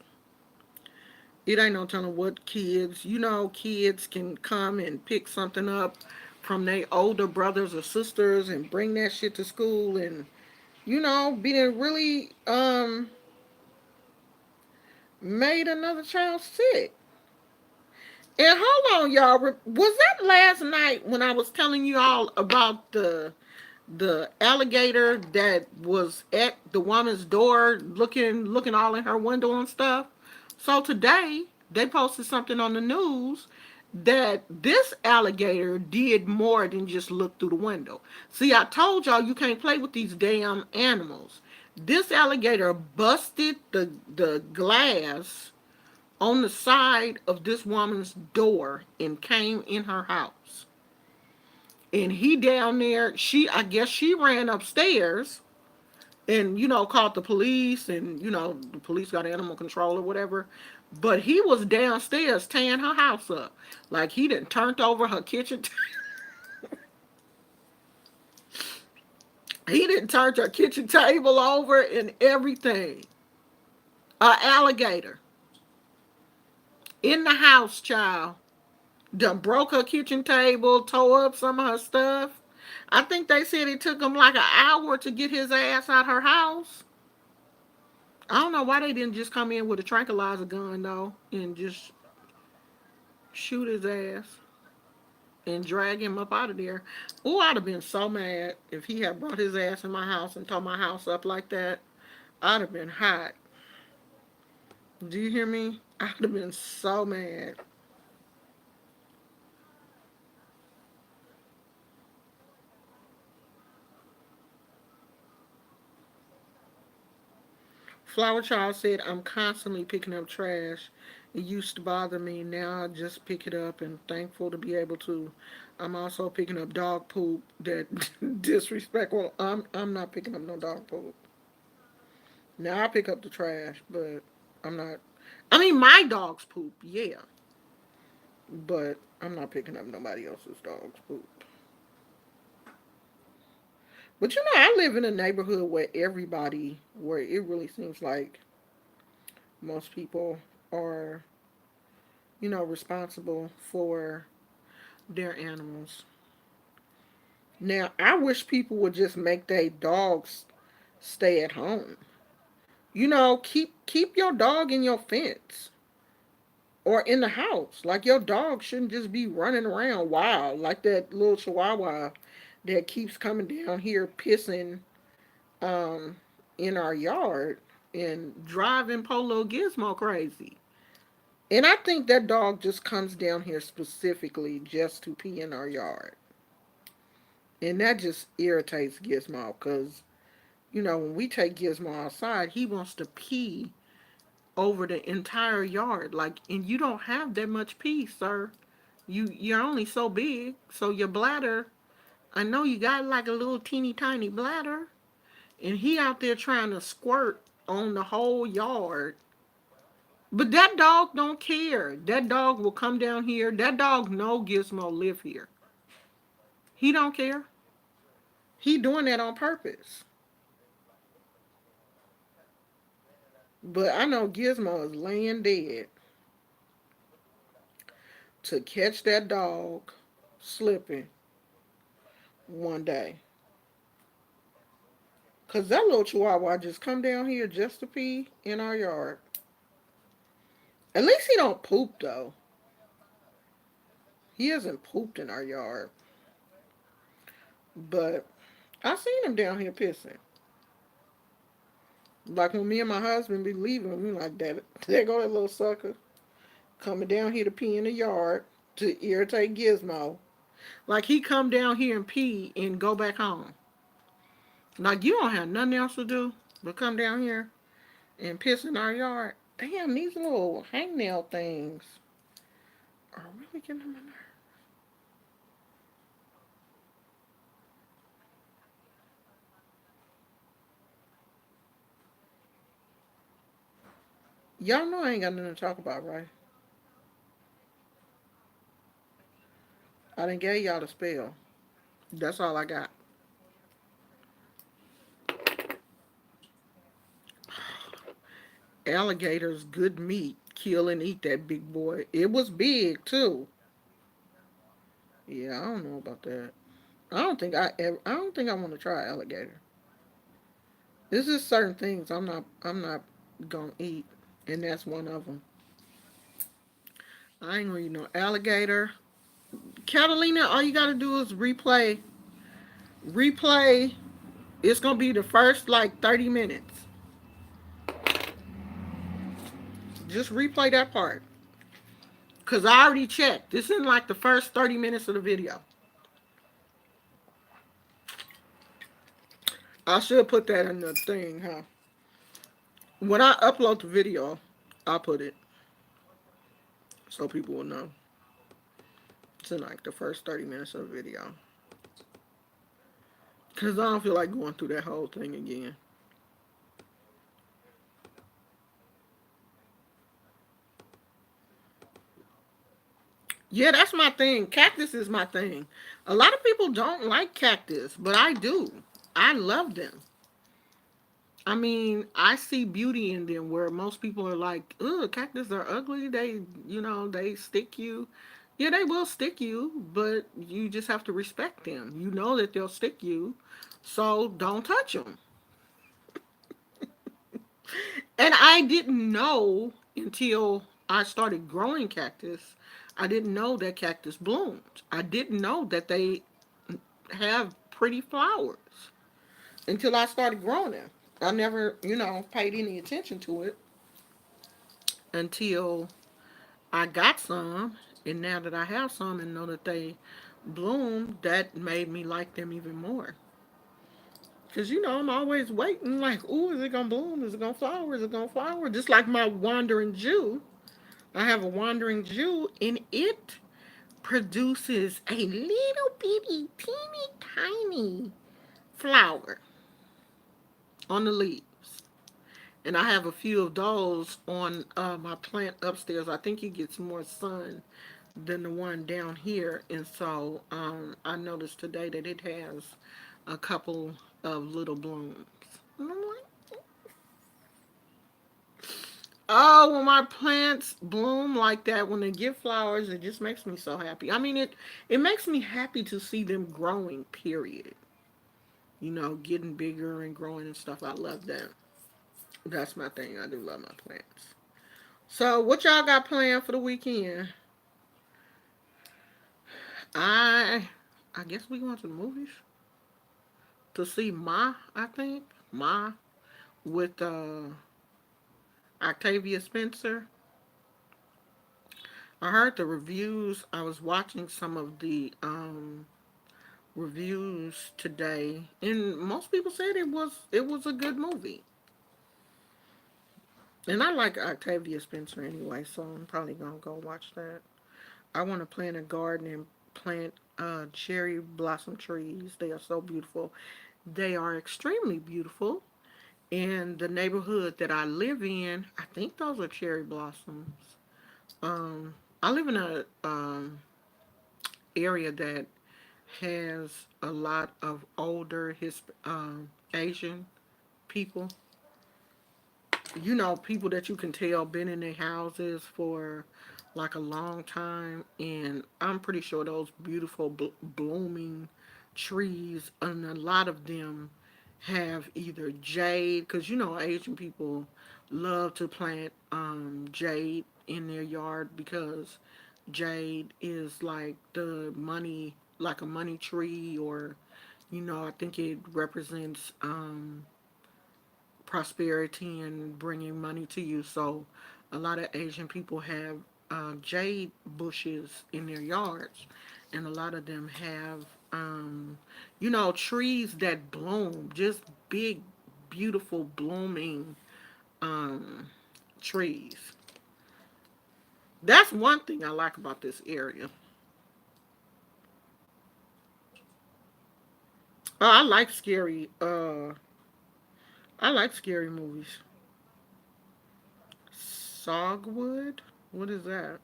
it ain't no telling what kids, kids can come and pick something up from their older brothers or sisters and bring that shit to school and, being really made another child sick. And hold on, y'all. Was that last night when I was telling you all about the alligator that was at the woman's door looking all in her window and stuff? So today they posted something on the news that this alligator did more than just look through the window. See, I told y'all you can't play with these damn animals. This alligator busted the glass on the side of this woman's door and came in her house. And he down there, I guess she ran upstairs and, called the police and, the police got animal control or whatever. But he was downstairs tearing her house up. Like he done turned over her kitchen. He didn't turn her kitchen table over and everything. A alligator in the house, child. Done broke her kitchen table, tore up some of her stuff. I think they said it took him like an hour to get his ass out her house. I don't know why they didn't just come in with a tranquilizer gun though and just shoot his ass and drag him up out of there. Oh, I'd have been so mad if he had brought his ass in my house and tore my house up like that. I'd have been hot. Do you hear me? I'd have been so mad. Flower Child said, I'm constantly picking up trash. It used to bother me. Now I just pick it up and thankful to be able to. I'm also picking up dog poop that disrespectful. I'm not picking up no dog poop. Now I pick up the trash, but I'm not. I mean, my dog's poop, yeah. But I'm not picking up nobody else's dog's poop. But I live in a neighborhood where it really seems like most people are responsible for their animals. Now, I wish people would just make their dogs stay at home. Keep your dog in your fence or in the house. Like your dog shouldn't just be running around wild like that little chihuahua that keeps coming down here pissing um in our yard and driving Polo Gizmo crazy. And I think that dog just comes down here specifically just to pee in our yard. And that just irritates Gizmo because, when we take Gizmo outside, he wants to pee over the entire yard. Like, and you don't have that much pee, sir. You're only so big, so your bladder, I know you got like a little teeny tiny bladder, and he out there trying to squirt on the whole yard. But that dog don't care. That dog will come down here. That dog know Gizmo live here. He don't care. He doing that on purpose. But I know Gizmo is laying dead. to catch that dog slipping one day. Cause that little chihuahua just come down here just to pee in our yard. At least he don't poop though. He hasn't pooped in our yard. But I seen him down here pissing. Like when me and my husband be leaving, we like that. There go that little sucker coming down here to pee in the yard to irritate Gizmo. Like he come down here and pee and go back home. Like you don't have nothing else to do but come down here and piss in our yard. Damn, these little hangnail things are really getting on my nerves. Y'all know I ain't got nothing to talk about, right? I done gave y'all the spell. That's all I got. Alligators, good meat. Kill and eat that big boy. It was big too. Yeah, I don't know about that. I don't think I want to try alligator. This is certain things I'm not gonna eat, and that's one of them. I ain't gonna eat no alligator. Catalina, all you gotta do is replay. It's gonna be the first like 30 minutes. Just replay that part. Cause I already checked. This is like the first 30 minutes of the video. I should put that in the thing, huh? When I upload the video, I'll put it so people will know. It's in like the first 30 minutes of the video. Cause I don't feel like going through that whole thing again. Yeah, that's my thing. Cactus is my thing. A lot of people don't like cactus, but I do. I love them. I mean, I see beauty in them where most people are like, ugh, cactus are ugly. They stick you. Yeah, they will stick you, but you just have to respect them. You know that they'll stick you, so don't touch them. And I didn't know until I started growing cactus. I didn't know that cactus bloomed. I didn't know that they have pretty flowers until I started growing them. I never, paid any attention to it until I got some. And now that I have some and know that they bloom, that made me like them even more. Because, I'm always waiting, like, ooh, is it going to bloom? Is it going to flower? Is it going to flower? Just like my wandering Jew. I have a wandering Jew, and it produces a little bitty, teeny, tiny flower on the leaves. And I have a few of those on my plant upstairs. I think it gets more sun than the one down here. And so I noticed today that it has a couple of little blooms. And I'm like, oh, when my plants bloom like that, when they give flowers, it just makes me so happy. I mean, it makes me happy to see them growing, period. Getting bigger and growing and stuff. I love that. That's my thing. I do love my plants. So, what y'all got planned for the weekend? I I guess we going to the movies to see Ma. I think Ma with Octavia Spencer. I heard the reviews. I was watching some of the reviews today, and most people said it was a good movie. And I like Octavia Spencer anyway, so I'm probably gonna go watch that. I want to plant a garden and plant cherry blossom trees. They are so beautiful. They are extremely beautiful. In the neighborhood that I live in, I think those are cherry blossoms. I live in a area that has a lot of older Asian people. People that you can tell been in their houses for like a long time, and I'm pretty sure those beautiful blooming trees, and a lot of them have either jade, because you know Asian people love to plant jade in their yard because jade is like the money, like a money tree, or I think it represents prosperity and bringing money to you. So a lot of Asian people have jade bushes in their yards, and a lot of them have, trees that bloom, just big, beautiful, blooming um, trees. That's one thing I like about this area. I like scary. I like scary movies. Sogwood. What is that?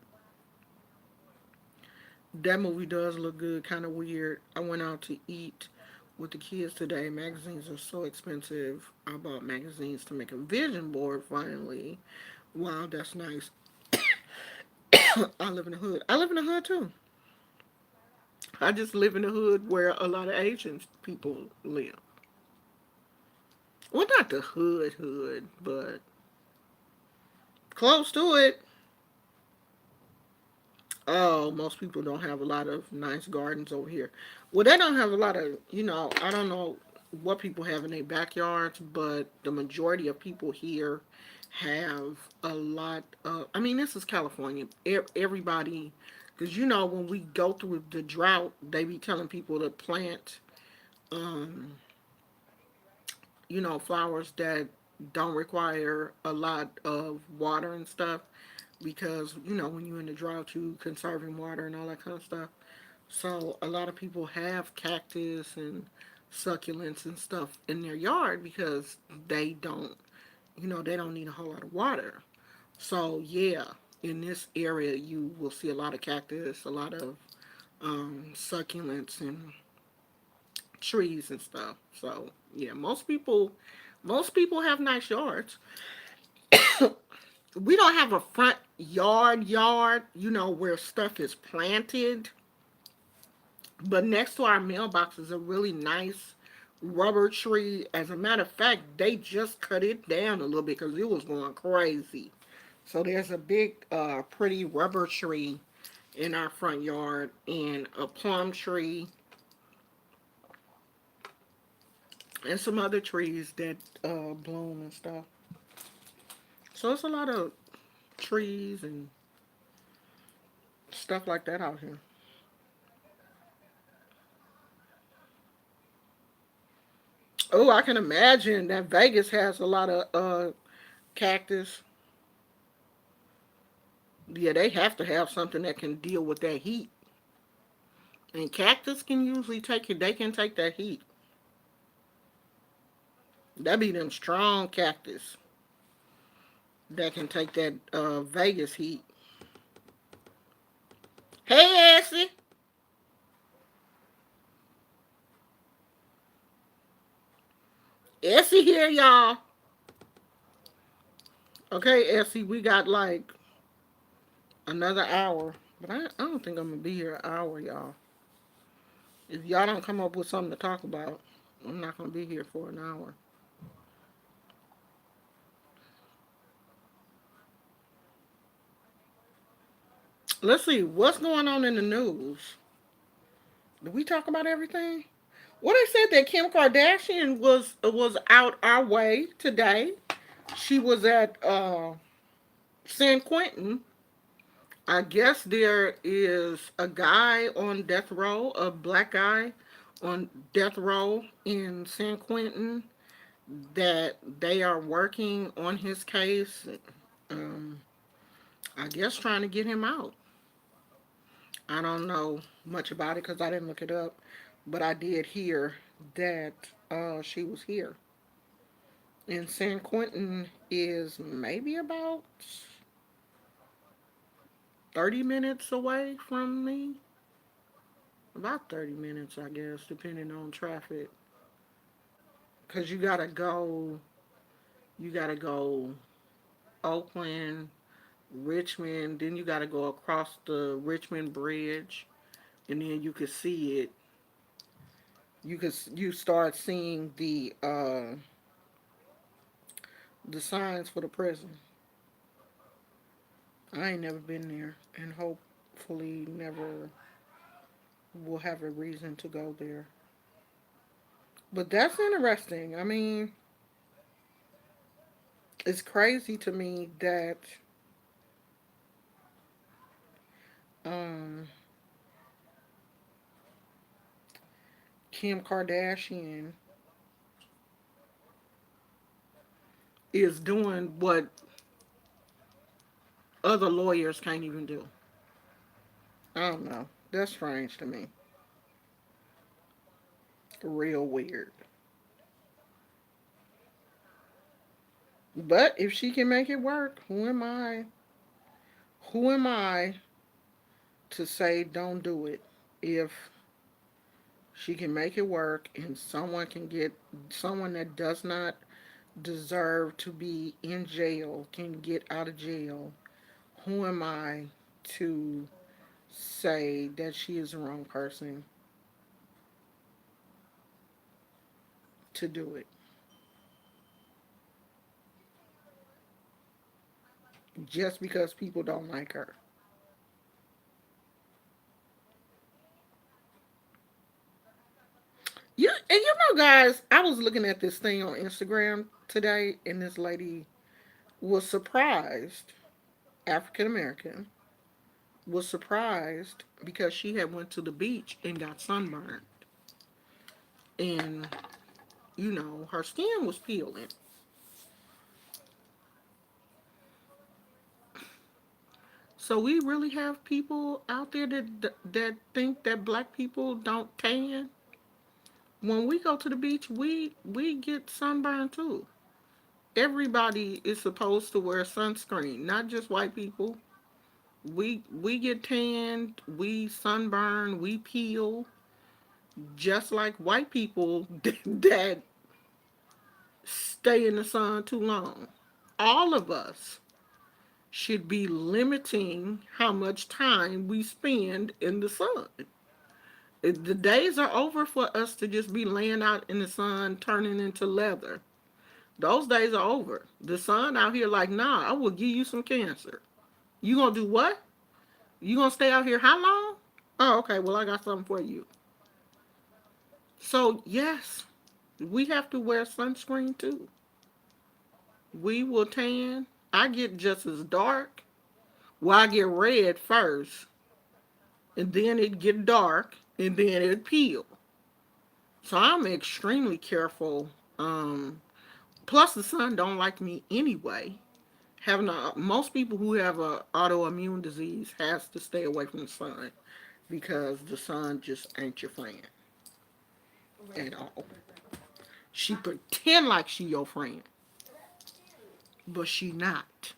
That movie does look good, kind of weird. I went out to eat with the kids today. Magazines are so expensive. I bought magazines to make a vision board finally. Wow, that's nice. I live in the hood. I live in the hood too. I just live in the hood where a lot of Asian people live. Well, not the hood, but close to it. Oh, most people don't have a lot of nice gardens over here. Well, they don't have a lot of, I don't know what people have in their backyards, but the majority of people here have a lot of, I mean, this is California. Everybody, because when we go through the drought, they be telling people to plant, um, flowers that don't require a lot of water and stuff because when you're in the drought you conserving water and all that kind of stuff. So a lot of people have cactus and succulents and stuff in their yard because they don't need a whole lot of water. So yeah, in this area you will see a lot of cactus, a lot of succulents and trees and stuff. So yeah, most people have nice yards. We don't have a front yard, where stuff is planted. But next to our mailbox is a really nice rubber tree. As a matter of fact, they just cut it down a little bit because it was going crazy. So there's a big, pretty rubber tree in our front yard and a plum tree and some other trees that bloom and stuff. So it's a lot of trees and stuff like that out here. Oh, I can imagine that Vegas has a lot of cactus. Yeah, they have to have something that can deal with that heat. And cactus can usually take it. They can take that heat. That be them strong cactus that can take that Vegas heat. Hey, Essie. Essie here, y'all. Okay, Essie, we got like another hour. But I don't think I'm going to be here an hour, y'all. If y'all don't come up with something to talk about, I'm not going to be here for an hour. Let's see, what's going on in the news? Did we talk about everything? Well, they said that Kim Kardashian was out our way today. She was at San Quentin. I guess there is a guy on death row, a black guy on death row in San Quentin that they are working on his case. Um, I guess trying to get him out. I don't know much about it because I didn't look it up, but I did hear that she was here. And San Quentin is maybe about 30 minutes away from me. About 30 minutes, I guess, depending on traffic. Because you gotta go Oakland, Richmond. Then you got to go across the Richmond Bridge, and then you could see it. You start seeing the signs for the prison. I ain't never been there, and hopefully never will have a reason to go there. But that's interesting. I mean, it's crazy to me that um, Kim Kardashian is doing what other lawyers can't even do. I don't know. That's strange to me. Real weird. But if she can make it work, who am I? Who am I to say don't do it? If she can make it work and someone that does not deserve to be in jail can get out of jail, who am I to say that she is the wrong person to do it just because people don't like her? Yeah, and guys, I was looking at this thing on Instagram today, and this lady was surprised, African American, was surprised because she had went to the beach and got sunburned, and her skin was peeling. So we really have people out there that think that black people don't tan. When we go to the beach, we get sunburned too. Everybody is supposed to wear sunscreen, not just white people. We get tanned, we sunburn, we peel, just like white people that stay in the sun too long. All of us should be limiting how much time we spend in the sun. The days are over for us to just be laying out in the sun turning into leather. Those days are over. The sun out here like, nah, I will give you some cancer. You gonna do what? You gonna stay out here how long? Oh, okay. Well, I got something for you. So yes, we have to wear sunscreen too. We will tan. I get just as dark. Well, I get red first, and then it get dark, and then it peel. So I'm extremely careful. Plus, the sun don't like me anyway. Most people who have a autoimmune disease has to stay away from the sun because the sun just ain't your friend at all. She pretend like she your friend, but she not.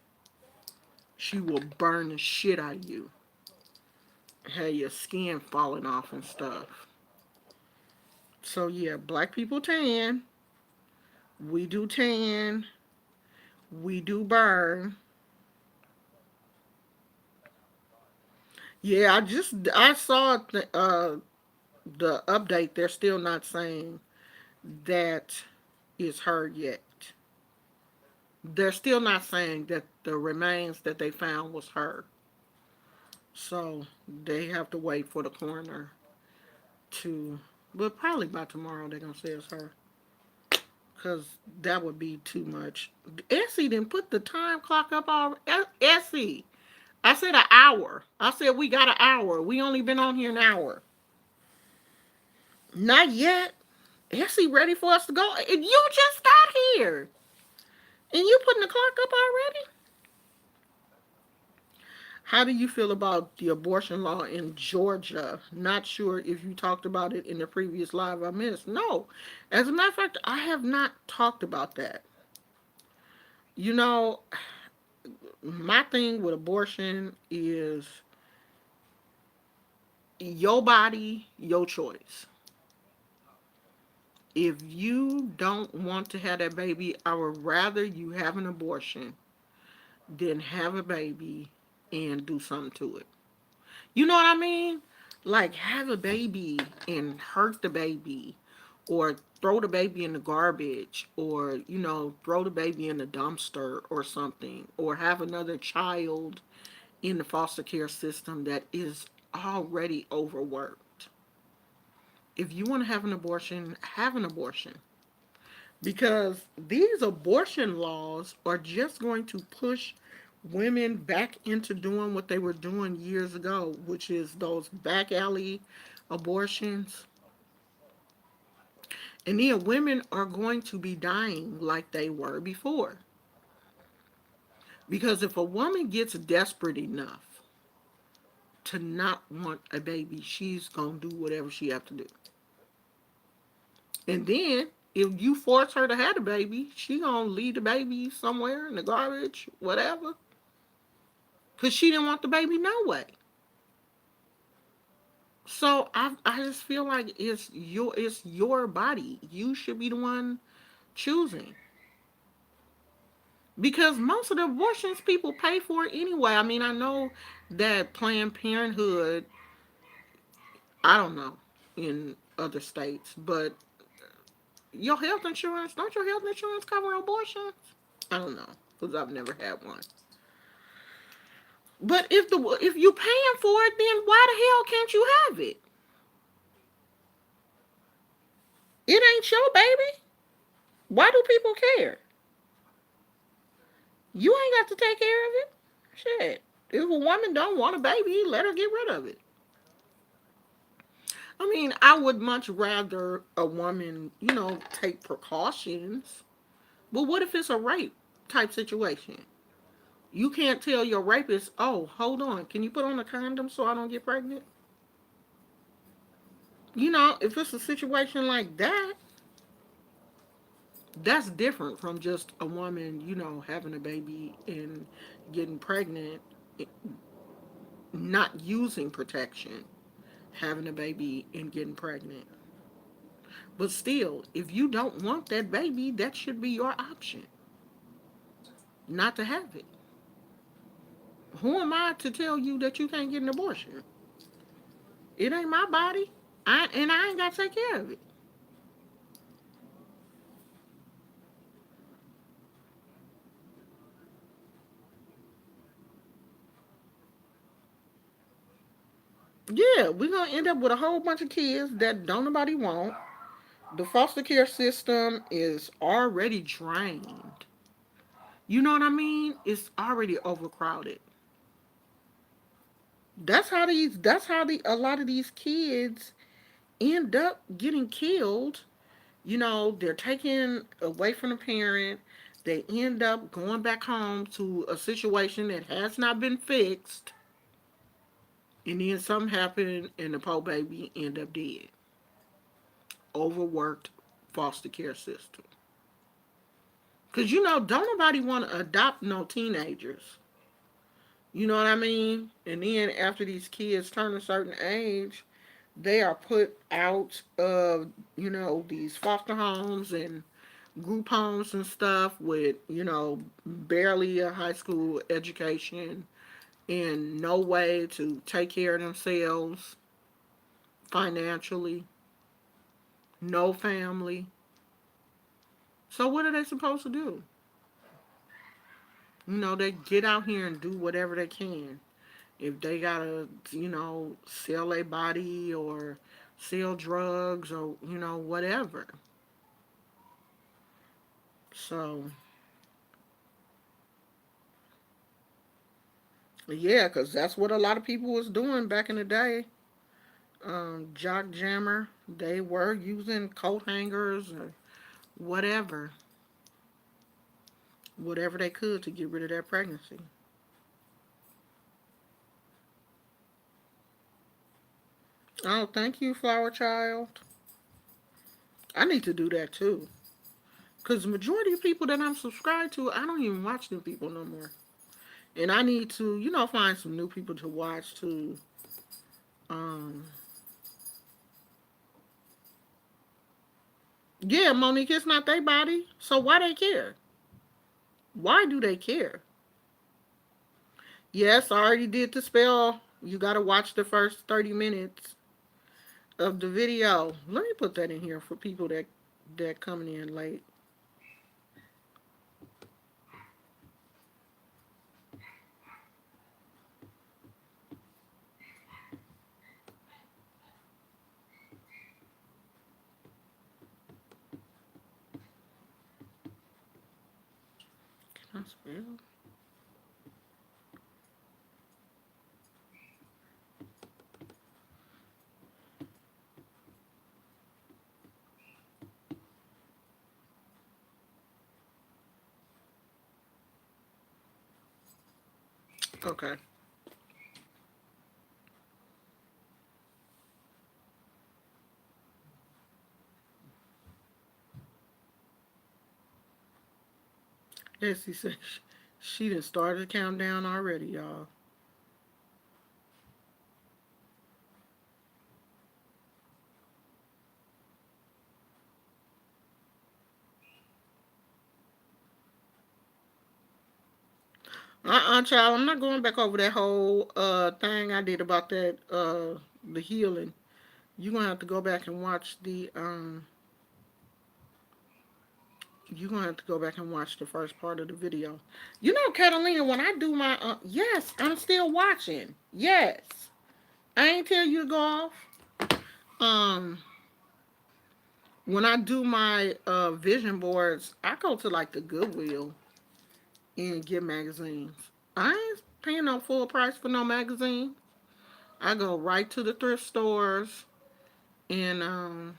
She will burn the shit out of you. Have your skin falling off and stuff. So yeah, black people tan. We do tan. We do burn. Yeah, I saw the update. They're still not saying that is her yet. They're still not saying that the remains that they found was her. So they have to wait for the coroner to, but probably by tomorrow they're gonna say it's her. Cause that would be too much. Essie didn't put the time clock up on Essie. I said an hour. I said we got an hour. We only been on here an hour. Not yet. Essie ready for us to go. You just got here. And you putting the clock up already? How do you feel about the abortion law in Georgia? Not sure if you talked about it in the previous live I missed. No. As a matter of fact, I have not talked about that. You know, my thing with abortion is your body, your choice. If you don't want to have that baby, I would rather you have an abortion than have a baby and do something to it. You know what I mean? Like have a baby and hurt the baby, or throw the baby in the garbage, or throw the baby in the dumpster or something, or have another child in the foster care system that is already overworked. If you want to have an abortion, have an abortion. Because these abortion laws are just going to push women back into doing what they were doing years ago, which is those back alley abortions. And then women are going to be dying like they were before. Because if a woman gets desperate enough to not want a baby, she's going to do whatever she have to do. And then if you force her to have a baby, she going to leave the baby somewhere in the garbage, whatever. Because she didn't want the baby no way. So I just feel like it's your body. You should be the one choosing. Because most of the abortions people pay for it anyway. I mean, I know that Planned Parenthood, I don't know in other states, but your health insurance, don't your health insurance cover abortions? I don't know because I've never had one. But if you paying for it, then why the hell can't you have it? It ain't your baby. Why do people care? You ain't got to take care of it. Shit. If a woman don't want a baby, let her get rid of it. I mean, I would much rather a woman, take precautions. But what if it's a rape type situation? You can't tell your rapist, oh, hold on, can you put on a condom so I don't get pregnant? If it's a situation like that, that's different from just a woman, having a baby and getting pregnant, not using protection, having a baby and getting pregnant. But still, if you don't want that baby, that should be your option, not to have it. Who am I to tell you that you can't get an abortion? It ain't my body. I ain't got to take care of it. Yeah, we're gonna end up with a whole bunch of kids that don't nobody want. The foster care system is already drained. You know what I mean? It's already overcrowded. That's how a lot of these kids end up getting killed. They're taken away from the parent. They end up going back home to a situation that has not been fixed. And then something happened and the poor baby end up dead. Overworked foster care system. Because, don't nobody want to adopt no teenagers. You know what I mean? And then after these kids turn a certain age, they are put out of, these foster homes and group homes and stuff with, barely a high school education and no way to take care of themselves financially, no family. So what are they supposed to do? They get out here and do whatever they can. If they gotta, sell a body or sell drugs or, whatever. So, yeah, because that's what a lot of people was doing back in the day. Jock Jammer, they were using coat hangers or whatever, whatever they could to get rid of their pregnancy. Oh, thank you, Flower Child. I need to do that too. Because the majority of people that I'm subscribed to, I don't even watch them people no more. And I need to, find some new people to watch too. Um, yeah, Monique, it's not their body. So why they care? Why do they care? Yes, I already did the spell. You gotta watch the first 30 minutes of the video. Let me put that in here for people that coming in late. Can I spell? Okay. Yes, he said she done started the countdown already, y'all. Child, I'm not going back over that whole thing I did about that the healing. You're gonna have to go back and watch the you're gonna have to go back and watch the first part of the video. You know, Catalina, when I do my yes, I'm still watching. Yes. I ain't tell you to go off. Um when I do my vision boards, I go to like the Goodwill and get magazines. I ain't paying no full price for no magazine. I go right to the thrift stores and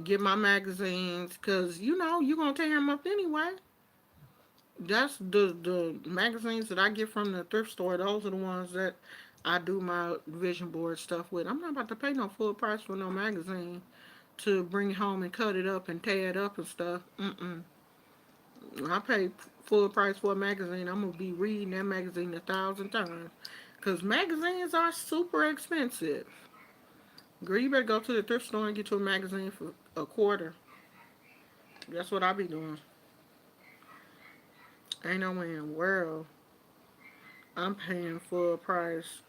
get my magazines because you know you're gonna tear them up anyway. That's the magazines that I get from the thrift store. Those are the ones that I do my vision board stuff with. I'm not about to pay no full price for no magazine to bring it home and cut it up and tear it up and stuff. Mm-mm. I pay full price for a magazine. I'm gonna be reading that magazine 1,000 times because magazines are super expensive. Girl, you better go to the thrift store and get you a magazine for a quarter. That's what I be doing. Ain't no way in the world I'm paying full price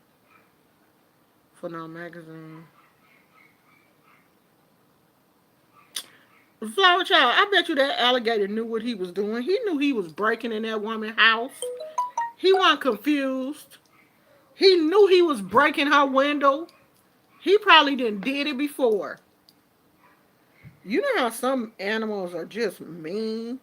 for no magazine. Flower Child, I bet you that alligator knew what he was doing. He knew he was breaking in that woman's house. He wasn't confused. He knew he was breaking her window. He probably didn't did it before. You know how some animals are just mean?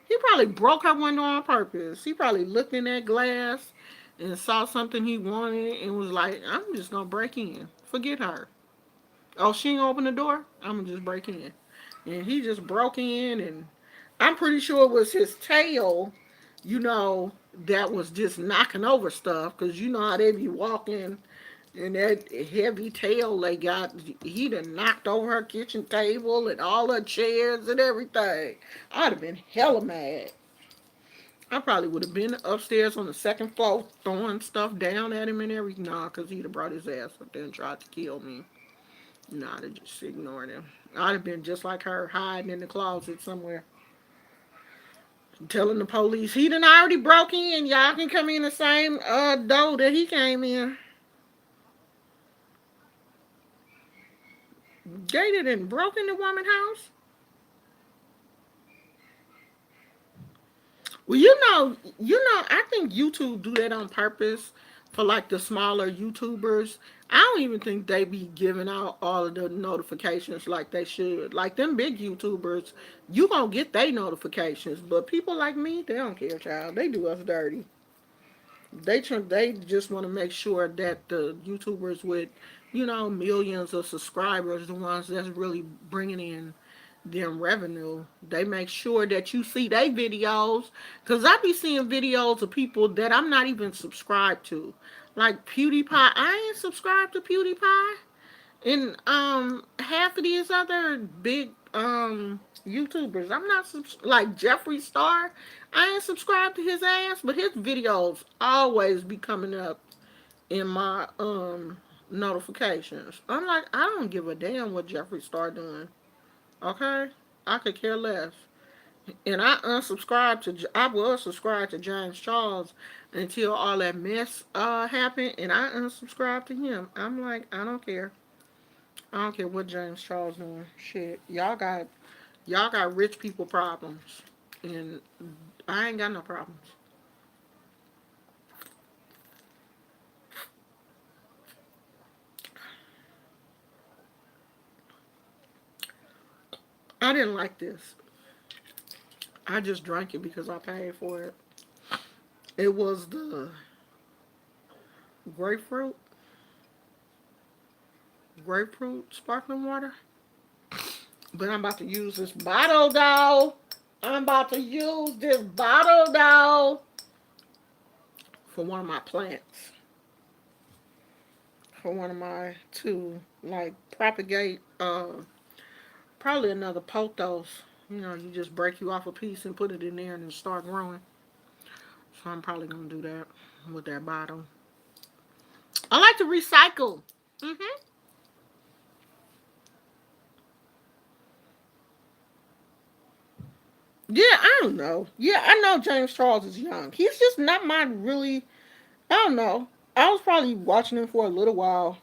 He probably broke her window on purpose. He probably looked in that glass and saw something he wanted and was like, I'm just gonna break in. Forget her. Oh, she ain't open the door? I'm gonna just break in. And he just broke in, and I'm pretty sure it was his tail, you know, that was just knocking over stuff. Because you know how they be walking and that heavy tail they got, he done knocked over her kitchen table and all her chairs and everything. I'd have been hella mad. I probably would have been upstairs on the second floor throwing stuff down at him and everything. Nah, because he'd have brought his ass up there and tried to kill me. Nah, I'd have just ignored him. I'd have been just like her, hiding in the closet somewhere, telling the police he done already broke in. Y'all can come in the same door that he came in. Gated and broke in the woman's house. Well, I think YouTube do that on purpose for like the smaller YouTubers. I don't even think they be giving out all of the notifications like they should. Like them big YouTubers, you gonna get their notifications, but people like me, they don't care, child. They do us dirty. They just want to make sure that the YouTubers with millions of subscribers, the ones that's really bringing in them revenue, they make sure that you see their videos. Cause I be seeing videos of people that I'm not even subscribed to, like PewDiePie. I ain't subscribed to PewDiePie, and half of these other big YouTubers. I'm not like Jeffree Star. I ain't subscribed to his ass, but his videos always be coming up in my notifications. I'm like, I don't give a damn what Jeffree Star doing. Okay, I could care less. And I unsubscribed to, I was subscribed to James Charles until all that mess happened, and I unsubscribed to him. I'm like, I don't care. I don't care what James Charles doing. Shit, y'all got rich people problems, and I ain't got no problems. I didn't like this. I just drank it because I paid for it. It was the grapefruit, grapefruit sparkling water. But I'm about to use this bottle, though. I'm about to use this bottle, though, for one of my plants. For one of my to like propagate probably another pothos. You know, you just break you off a piece and put it in there and then start growing. So I'm probably gonna do that with that bottle. I like to recycle. Hmm. Yeah, I don't know. Yeah, I know James Charles is young. He's just not my really. I don't know. I was probably watching him for a little while.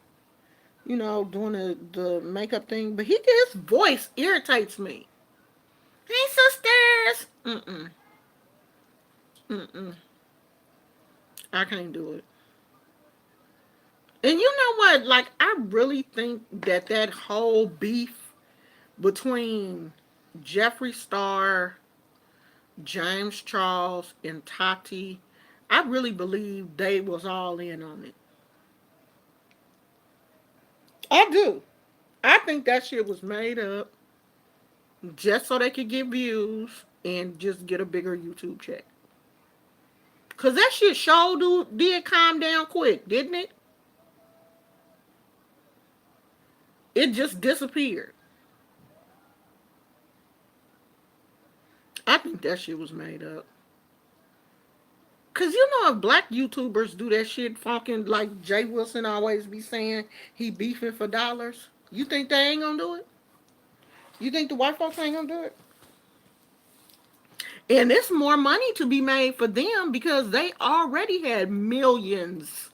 You know, doing the makeup thing, but his voice irritates me. Hey, sisters. Mm-mm. Mm-mm. I can't do it. And you know what? Like, I really think that that whole beef between Jeffree Star, James Charles, and Tati, I really believe they was all in on it. I do. I think that shit was made up just so they could get views and just get a bigger YouTube check. Cause that shit sure did calm down quick, didn't it? It just disappeared. I think that shit was made up. Cause you know if black YouTubers do that shit funking like Jay Wilson always be saying he beefing for dollars, you think they ain't gonna do it? You think the white folks ain't gonna do it? And it's more money to be made for them because they already had millions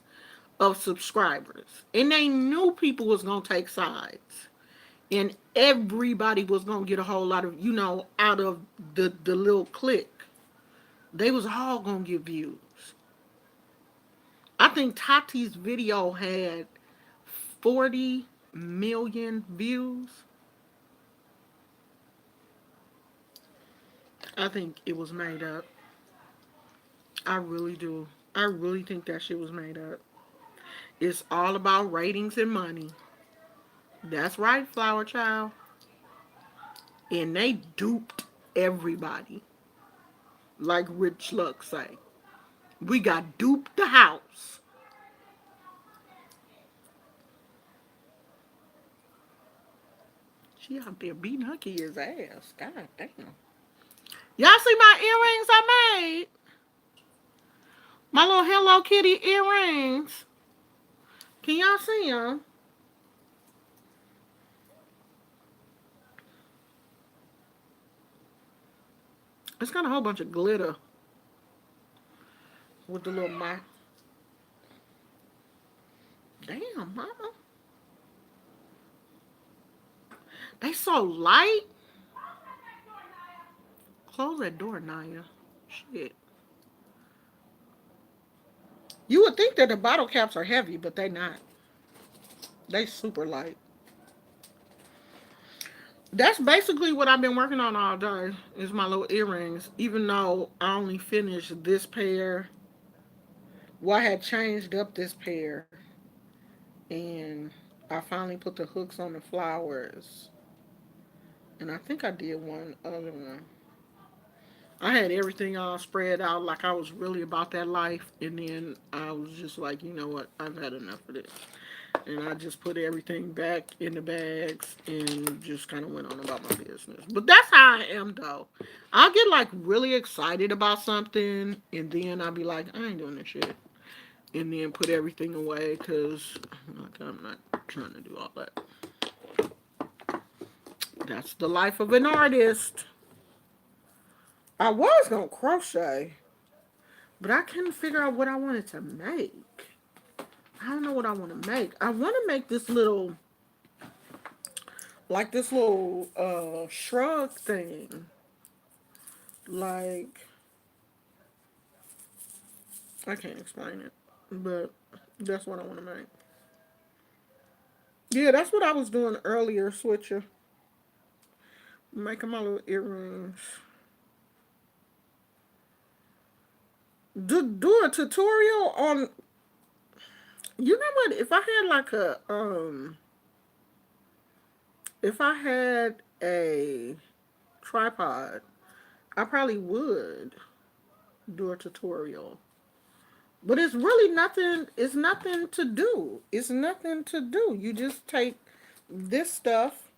of subscribers. And they knew people was gonna take sides. And everybody was gonna get a whole lot of, out of the little clique. They was all gonna get views. I think Tati's video had 40 million views. I think it was made up. I really do. I really think that shit was made up. It's all about ratings and money. That's right, Flower Child. And they duped everybody. Like Rich Luck say. We got duped the house. She out there beating her kid's ass. God damn. Y'all see my earrings I made? My little Hello Kitty earrings. Can y'all see them? It's got a whole bunch of glitter with the little mic. Damn, mama. They so light. Close that door, Naya. Shit. You would think that the bottle caps are heavy, but they not. They super light. That's basically what I've been working on all day. Is my little earrings. Even though I only finished this pair. Well, I had changed up this pair, and I finally put the hooks on the flowers. And I think I did one other one. I had everything all spread out like I was really about that life, and then I was just like, you know what, I've had enough of this. And I just put everything back in the bags and just kind of went on about my business. But that's how I am, though. I'll get like really excited about something, and then I'll be like, I ain't doing this shit. And then put everything away because I'm not trying to do all that. That's the life of an artist. I was gonna crochet, but I couldn't figure out what I wanted to make. I don't know what I want to make. I want to make this little, like this little shrug thing. Like, I can't explain it, but that's what I want to make. Yeah, that's what I was doing earlier, Switcher. Making my little earrings. Do a tutorial on. You know what? If I had like a if I had a tripod, I probably would do a tutorial. But it's really nothing. It's nothing to do. It's nothing to do. You just take this stuff,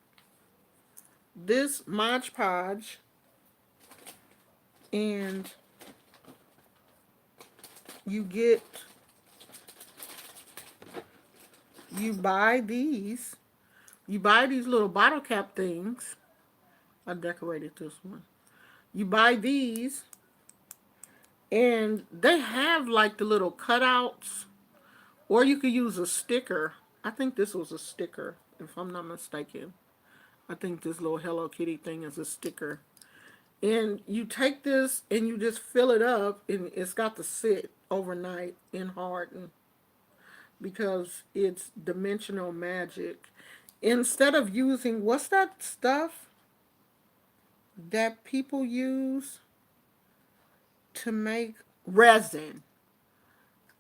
this Mod Podge, and you get you buy these. You buy these little bottle cap things. I decorated this one. You buy these, and they have like the little cutouts, or you could use a sticker. I think this was a sticker, if I'm not mistaken. I think this little Hello Kitty thing is a sticker. And you take this and you just fill it up, and it's got to sit overnight and harden because it's dimensional magic. Instead of using, what's that stuff that people use to make resin?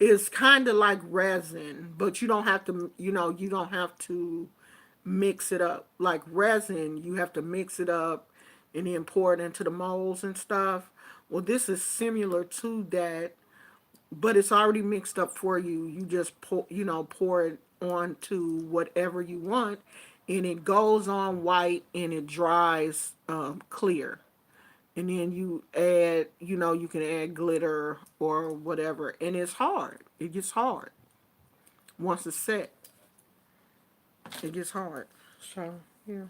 It's kind of like resin, but you don't have to, you don't have to mix it up. Like resin, you have to mix it up and then pour it into the molds and stuff. Well, this is similar to that, but it's already mixed up for you. You just pour it onto whatever you want, and it goes on white and it dries clear. And then you add, you can add glitter or whatever, and it's hard. It gets hard once it's set. It gets hard. So yeah.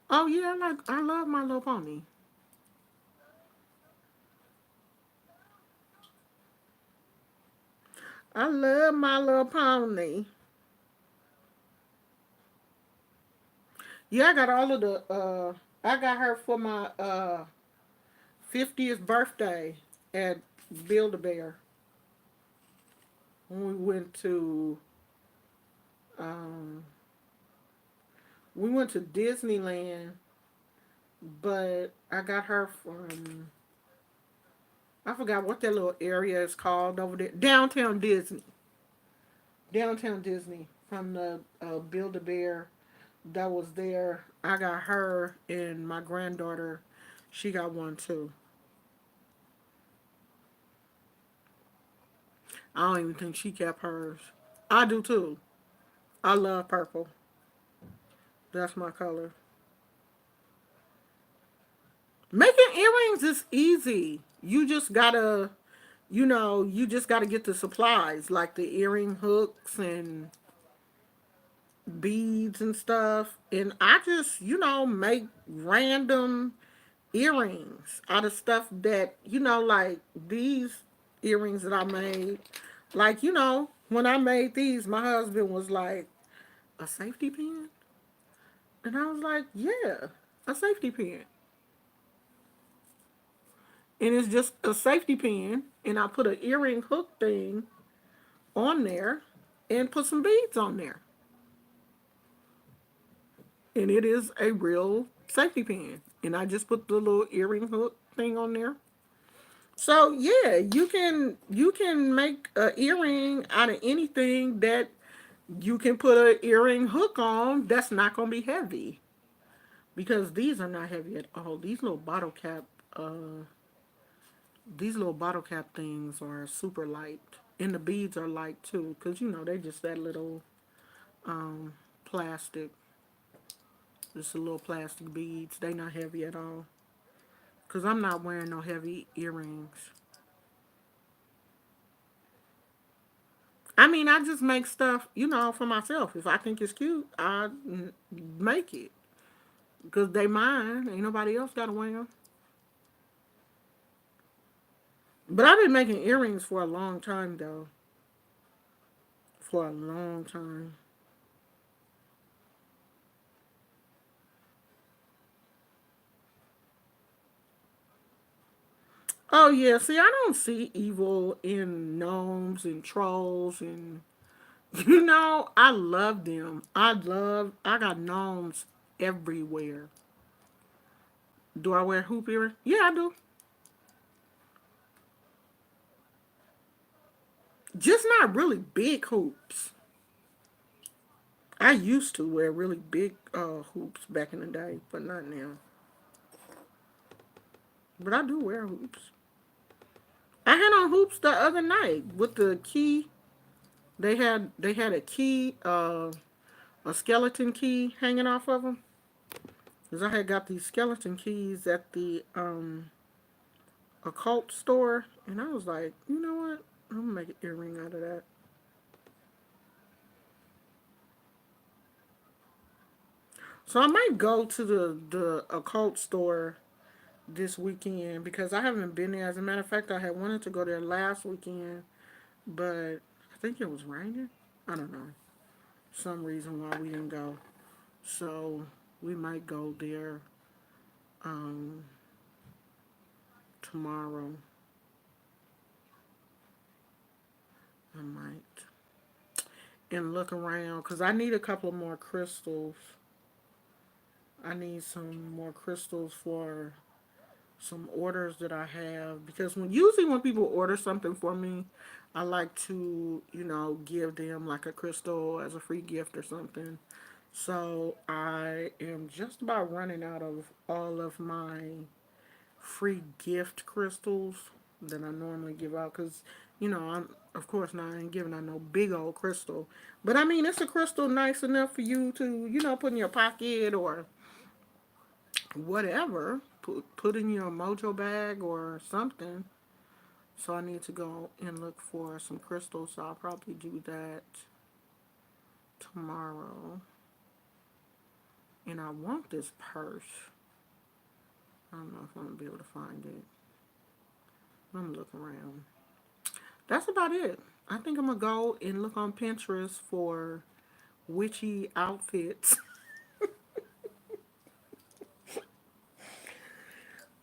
Oh yeah, I love My Little Pony. I love My Little Pony. Yeah, I got all of the I got her for my 50th birthday at Build a Bear when um we went to Disneyland, but I got her from, I forgot what that little area is called over there. Downtown Disney. Downtown Disney from the Build a Bear that was there. I got her, and my granddaughter, she got one too. I don't even think she kept hers. I do too. I love purple. That's my color. Making earrings is easy. You just gotta get the supplies like the earring hooks and beads and stuff. And I just, make random earrings out of stuff that, like these earrings that I made. Like, when I made these, my husband was like, a safety pin? And I was like, yeah, a safety pin. And it's just a safety pin. And I put an earring hook thing on there and put some beads on there. And it is a real safety pin. And I just put the little earring hook thing on there. So yeah, you can make an earring out of anything that you can put an earring hook on. That's not gonna be heavy because these are not heavy at all. These little bottle cap things are super light, and the beads are light too, cause they just that little um plastic, just a little plastic beads. They not heavy at all. Cause I'm not wearing no heavy earrings. I mean, I just make stuff, for myself. If I think it's cute, make it. Because they mine. Ain't nobody else got to wear them. But I've been making earrings for a long time, though. For a long time. Oh, yeah. See, I don't see evil in gnomes and trolls and I love them. I got gnomes everywhere. Do I wear hoop earrings? Yeah, I do. Just not really big hoops. I used to wear really big hoops back in the day, but not now. But I do wear hoops. I had on hoops the other night with the key. They had a key, a skeleton key hanging off of them. Cause I had got these skeleton keys at the occult store, and I was like, you know what? I'm gonna make an earring out of that. So I might go to the occult store this weekend because I haven't been there. As a matter of fact, I had wanted to go there last weekend, but I think it was raining. I don't know. Some reason why we didn't go. So we might go there um, tomorrow. I might. And look around because I need a couple of more crystals. I need some more crystals for some orders that I have because when people order something for me, I like to give them like a crystal as a free gift or something. So I am just about running out of all of my free gift crystals that I normally give out because I'm of course not I ain't giving out no big old crystal, but I mean it's a crystal nice enough for you to put in your pocket or whatever, put in your mojo bag or something. So I need to go and look for some crystals. So I'll probably do that tomorrow. And I want this purse. I don't know if I'm gonna be able to find it. I'm gonna look around. That's about it. I think I'm gonna go and look on Pinterest for witchy outfits.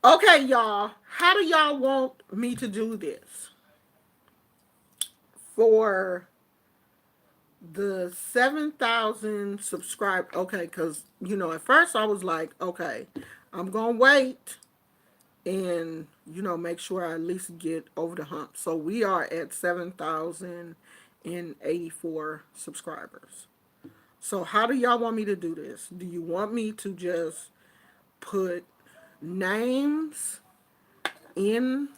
Okay, y'all. How do y'all want me to do this? For the 7,000 subscribe. Okay, because at first I was like, okay, I'm gonna wait and make sure I at least get over the hump. So we are at 7,084 subscribers. So how do y'all want me to do this? Do you want me to just put names in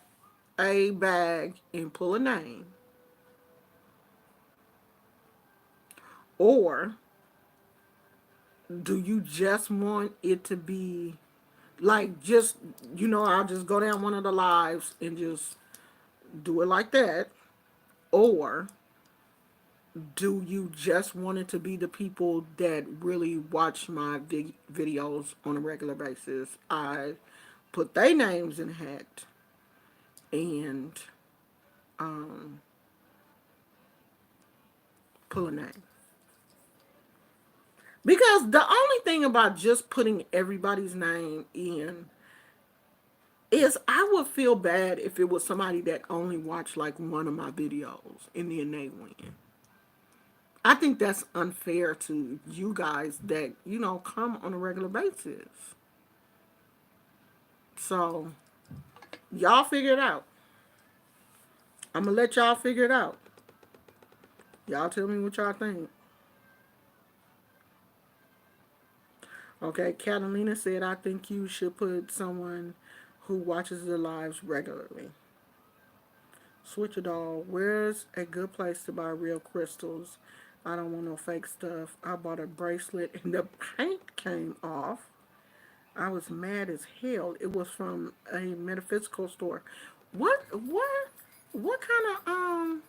a bag and pull a name, or do you just want it to be like just I'll just go down one of the lives and just do it like that, or do you just want it to be the people that really watch my videos on a regular basis? I put their names in a hat and um, pull a name. Because the only thing about just putting everybody's name in is I would feel bad if it was somebody that only watched like one of my videos and then they win. I think that's unfair to you guys that, come on a regular basis. So, y'all figure it out. I'm going to let y'all figure it out. Y'all tell me what y'all think. Okay, Catalina said, I think you should put someone who watches the lives regularly. Switch it all. Where's a good place to buy real crystals? I don't want no fake stuff. I bought a bracelet and the paint came off. I was mad as hell. It was from a metaphysical store. What kind of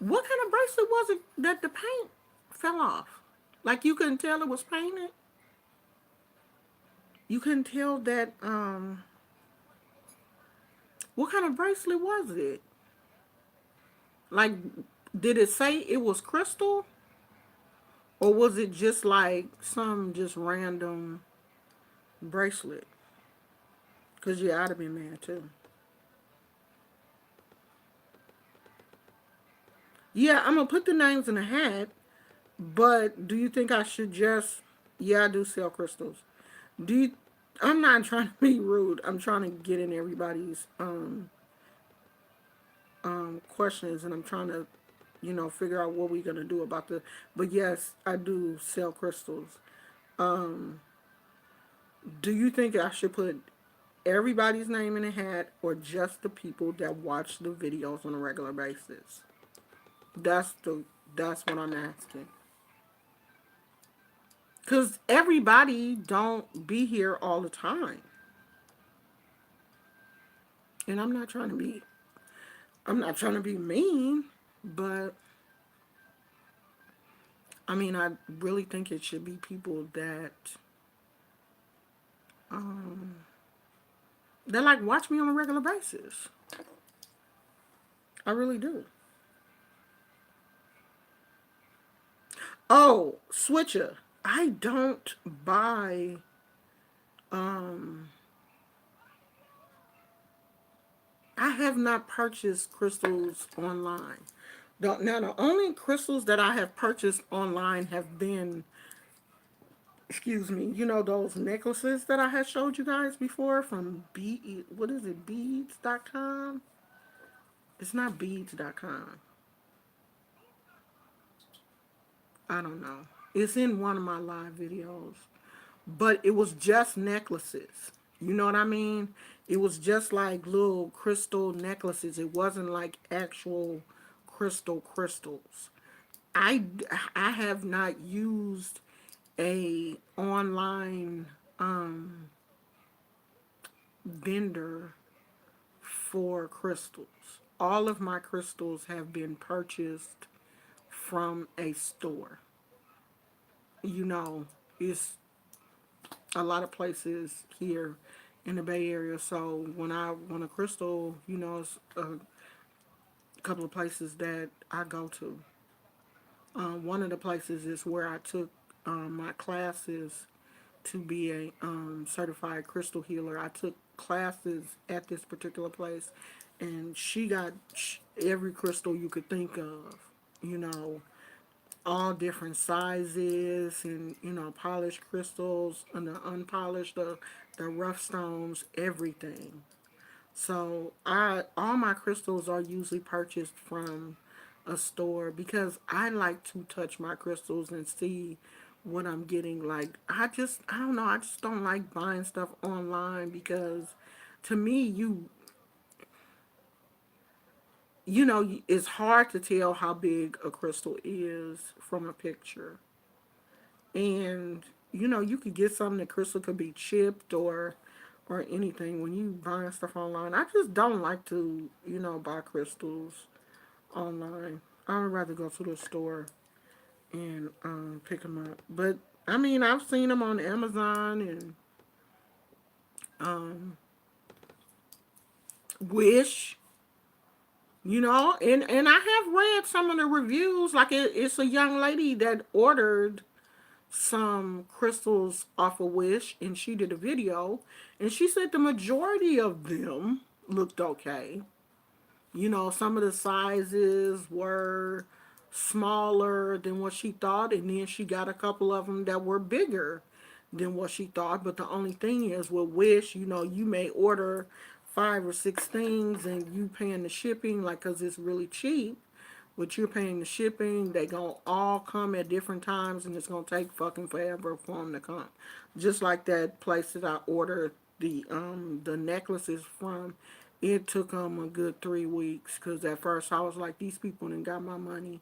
What kind of bracelet was it that the paint fell off? Like you couldn't tell it was painted? You couldn't tell that, what kind of bracelet was it? Like, did it say it was crystal? Or was it just like some just random bracelet? Because yeah, I'd have been mad too. Yeah, I'm going to put the names in a hat, but do you think I should just. Yeah, I do sell crystals. Do you. I'm not trying to be rude. I'm trying to get in everybody's questions, and I'm trying to, figure out what we're gonna do about the. But yes, I do sell crystals. Um, do you think I should put everybody's name in a hat, or just the people that watch the videos on a regular basis? That's the. That's what I'm asking. Cause everybody don't be here all the time, and I'm not trying to be. I'm not trying to be mean, but I mean, I really think it should be people um, that like watch me on a regular basis. I really do. Oh, Switcher. I don't buy. Um, I have not purchased crystals online. Now, the only crystals that I have purchased online have been, excuse me, those necklaces that I had showed you guys before from what is it, beads.com? It's not beads.com. I don't know. It's in one of my live videos. But it was just necklaces. You know what I mean? It was just like little crystal necklaces. It wasn't like actual crystals. I, I have not used a online vendor for crystals. All of my crystals have been purchased from a store. You know, it's a lot of places here in the Bay Area. So when I want a crystal, it's a couple of places that I go to. One of the places is where I took my classes to be a certified crystal healer. I took classes at this particular place, and she got every crystal you could think of. You know, all different sizes, and polished crystals and the unpolished, the rough stones, everything. So I all my crystals are usually purchased from a store because I like to touch my crystals and see what I'm getting. Like, I don't know, I just don't like buying stuff online because to me it's hard to tell how big a crystal is from a picture. And you could get something that crystal could be chipped or anything when you buying stuff online. I just don't like to, buy crystals online. I would rather go to the store and pick them up. But I mean, I've seen them on Amazon and um, Wish, and I have read some of the reviews. Like it's a young lady that ordered some crystals off of Wish, and she did a video, and she said the majority of them looked okay. Some of the sizes were smaller than what she thought, and then she got a couple of them that were bigger than what she thought. But the only thing is, with Wish, you may order 5 or 6 things, and you paying the shipping, like, cause it's really cheap. But you're paying the shipping. They gonna all come at different times, and it's gonna take fucking forever for them to come. Just like that place that I ordered the necklaces from. It took them a good 3 weeks because at first I was like, these people didn't got my money,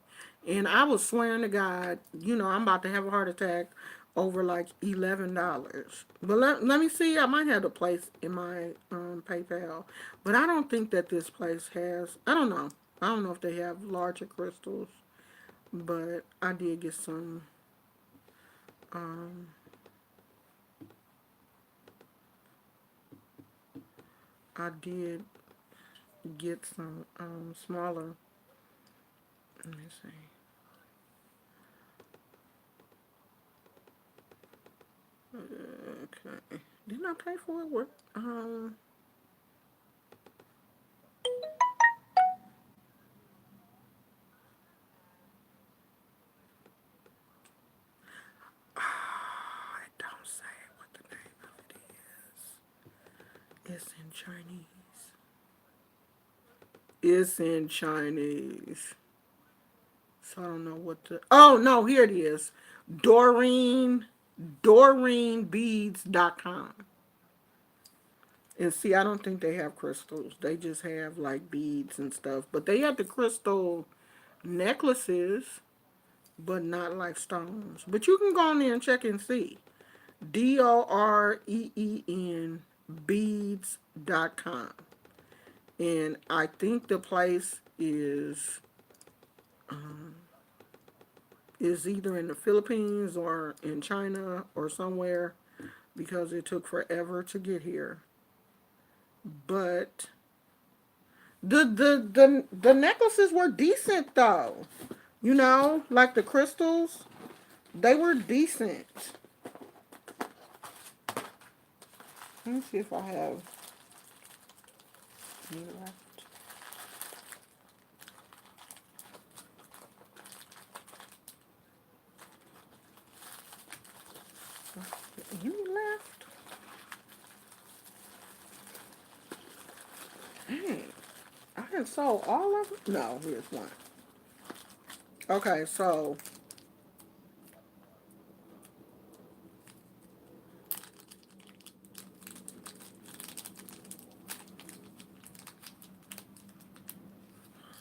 and I was swearing to God, I'm about to have a heart attack over like $11. But let me see. I might have the place in my PayPal, but I don't think that this place has. I don't know. I don't know if they have larger crystals, but I did get some. Um, I did get some smaller. Let me see. Okay. Didn't I pay for it? What? It don't say what the name of it is. It's in Chinese. It's in Chinese. So I don't know what the. Oh no, here it is. Doreen DoreenBeads.com. And see, I don't think they have crystals. They just have like beads and stuff. But they have the crystal necklaces, but not like stones. But you can go on there and check and see. DOREEN beads.com. And I think the place is either in the Philippines or in China or somewhere because it took forever to get here. But the necklaces were decent though. You know, like the crystals, they were decent. Let me see if I have any left. You left? Dang. I had sold all of them? No, here's one. Okay, so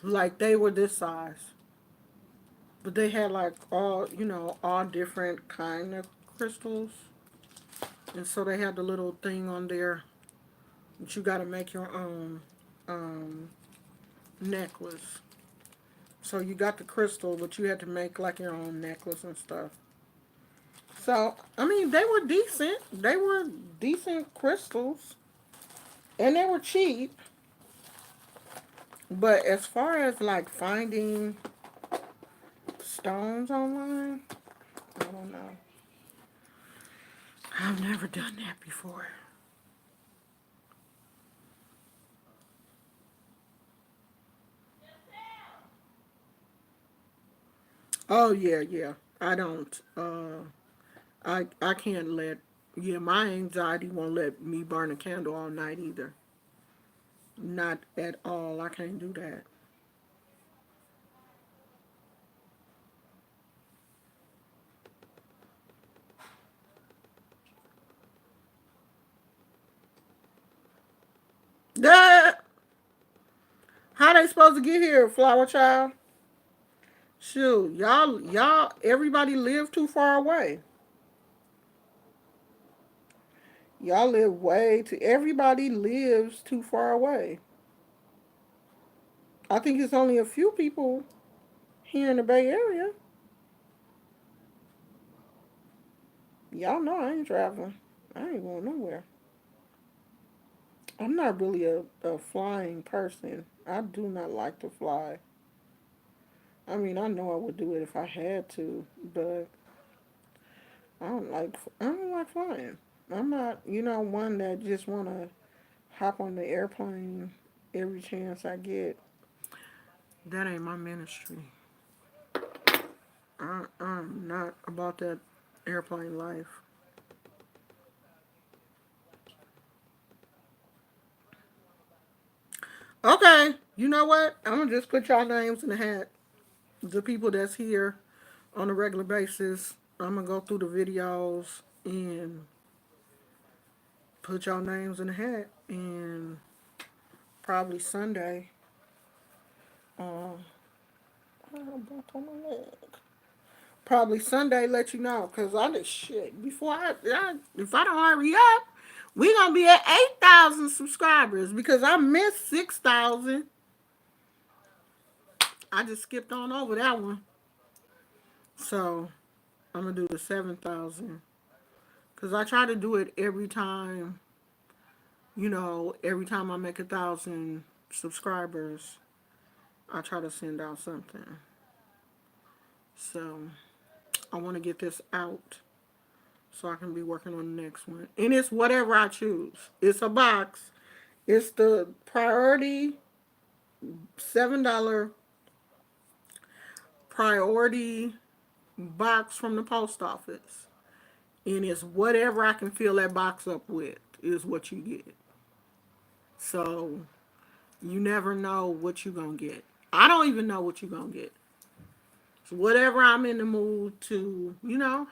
like they were this size. But they had like all, all different kind of crystals. And so they had the little thing on there that you got to make your own um, necklace. So you got the crystal, but you had to make like your own necklace and stuff. So, I mean, they were decent. They were decent crystals. And they were cheap. But as far as like finding stones online, I don't know. I've never done that before. Oh yeah, yeah. I don't. I can't let. Yeah, my anxiety won't let me burn a candle all night either. Not at all. I can't do that. That. How they supposed to get here, Flower Child? Shoot, y'all. Everybody live too far away. Y'all live way too. Everybody lives too far away. I think it's only a few people here in the Bay Area. Y'all know I ain't traveling. I ain't going nowhere. I'm not really a flying person. I do not like to fly. I mean, I know I would do it if I had to, but I don't like flying. I'm not, one that just want to hop on the airplane every chance I get. That ain't my ministry. I'm not about that airplane life. Okay, you know what? I'm gonna just put y'all names in the hat. The people that's here on a regular basis. I'm gonna go through the videos and put y'all names in the hat. And probably Sunday. Uh, probably Sunday let you know. Cause I did shit before if I don't hurry up, we gonna be at 8,000 subscribers because I missed 6,000. I just skipped on over that one. So I'm gonna do the 7,000 because I try to do it every time. Every time I make 1,000 subscribers, I try to send out something. So I want to get this out so I can be working on the next one. And it's whatever I choose. It's a box. It's the priority $7 priority box from the post office. And it's whatever I can fill that box up with is what you get. So you never know what you're going to get. I don't even know what you're going to get. So whatever I'm in the mood to,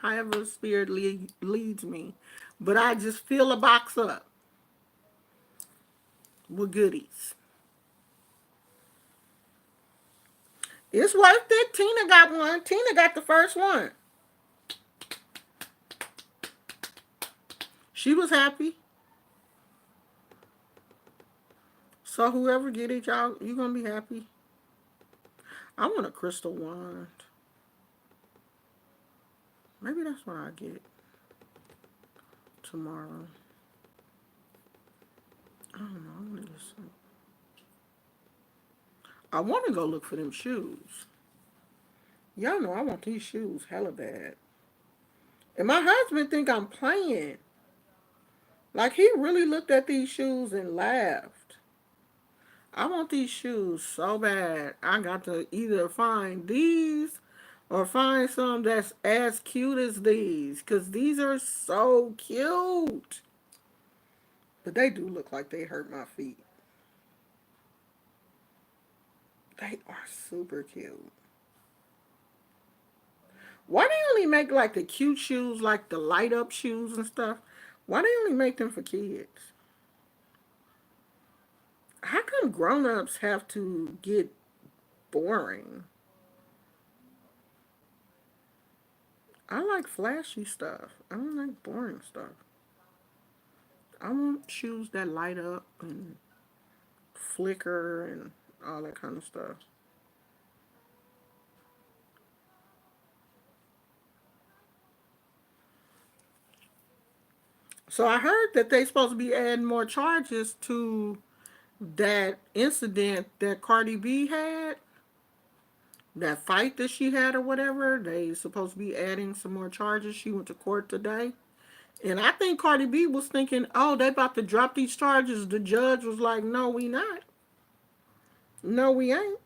however spirit leads me. But I just fill a box up with goodies. It's worth it. Tina got one. Tina got the first one. She was happy. So whoever get it, y'all, you gonna be happy. I want a crystal wand. Maybe that's what I get tomorrow. I don't know. I want to get some. I want to go look for them shoes. Y'all know I want these shoes hella bad. And my husband think I'm playing. Like he really looked at these shoes and laughed. I want these shoes so bad. I got to either find these or find some that's as cute as these. Because these are so cute. But they do look like they hurt my feet. They are super cute. Why they only make like the cute shoes, like the light up shoes and stuff? Why they only make them for kids? How come grown ups have to get boring? I like flashy stuff. I don't like boring stuff. I want shoes that light up and flicker and all that kind of stuff. So I heard that they supposed to be adding more charges to that incident that Cardi B had, that fight that she had or whatever. They supposed to be adding some more charges. She went to court today. And I think Cardi B was thinking, oh, they about to drop these charges. The judge was like, no, we not. No, we ain't.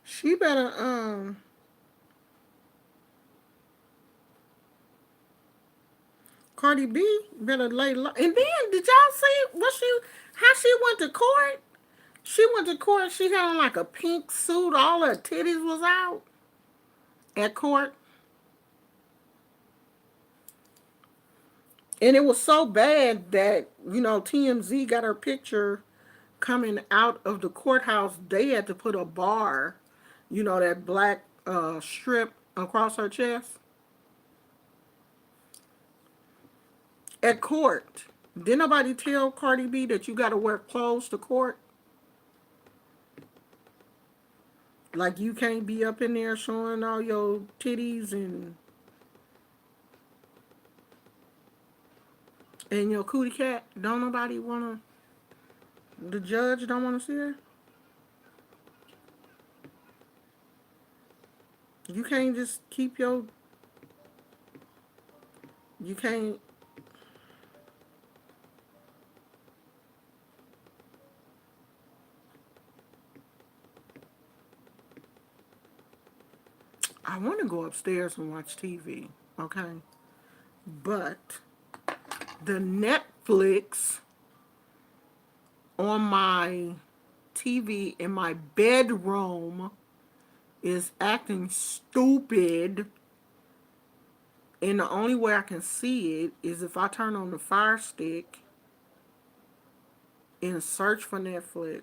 She better Cardi B better lay low. And then did y'all see what she how she went to court? She went to court. She had on like a pink suit. All her titties was out at court, and it was so bad that TMZ got her picture coming out of the courthouse. They had to put a bar, that black strip across her chest at court. Did nobody tell Cardi B that you got to wear clothes to court? Like you can't be up in there showing all your titties and your cootie cat. Don't nobody wanna. The judge don't wanna see her. You can't just keep your. You can't. I want to go upstairs and watch TV. Okay, but the Netflix on my TV in my bedroom is acting stupid, and the only way I can see it is if I turn on the Fire Stick and search for Netflix.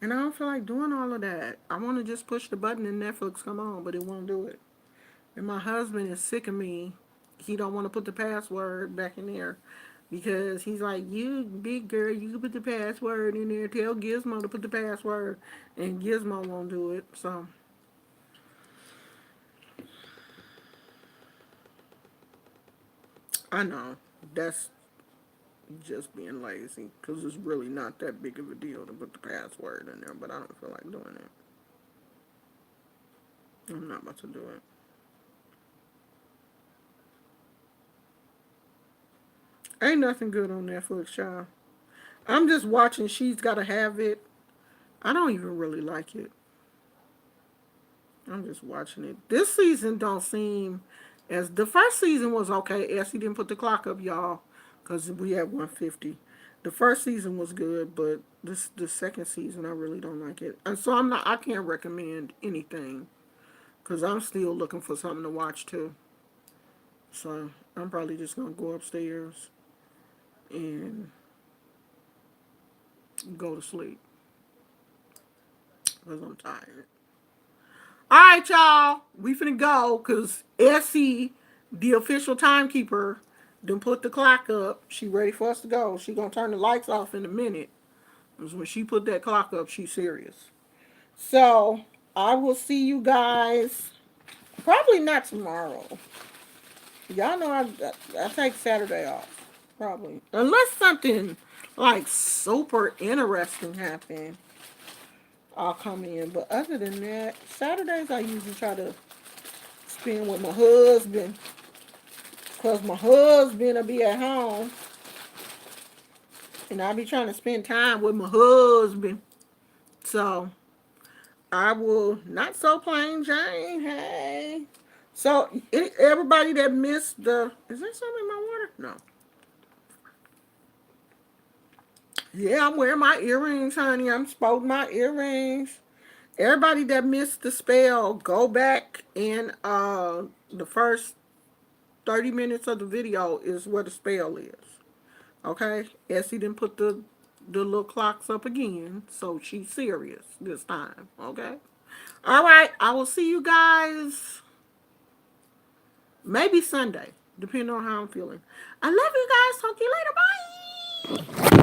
And I don't feel like doing all of that. I want to just push the button and Netflix come on, but it won't do it. And my husband is sick of me. He don't want to put the password back in there because he's like, you big girl, you can put the password in there. Tell Gizmo to put the password, and Gizmo won't do it. So I know that's just being lazy because it's really not that big of a deal to put the password in there. But I don't feel like doing it. I'm not about to do it. Ain't nothing good on Netflix, y'all. I'm just watching She's Gotta Have It. I don't even really like it. I'm just watching it. This season don't seem as the first season was okay. Essie didn't put the clock up, y'all, because we had 150. The first season was good, but this the second season I really don't like it, and so I'm not. I can't recommend anything because I'm still looking for something to watch too. So I'm probably just gonna go upstairs and go to sleep because I'm tired. All right, y'all. We finna go because Essie, the official timekeeper, done put the clock up. She ready for us to go. She gonna turn the lights off in a minute. Because when she put that clock up, she's serious. So I will see you guys probably not tomorrow. Y'all know I take Saturday off. Probably. Unless something like super interesting happen, I'll come in. But other than that, Saturdays I usually try to spend with my husband. Because my husband will be at home. And I'll be trying to spend time with my husband. So I will not so plain Jane. Hey. So everybody that missed the is there something in my water? No. Yeah, I'm wearing my earrings, honey. I'm sporting my earrings. Everybody that missed the spell, go back and the first 30 minutes of the video is where the spell is. Okay? Essie didn't put the little clocks up again, so she's serious this time. Okay? All right, I will see you guys maybe Sunday, depending on how I'm feeling. I love you guys. Talk to you later. Bye.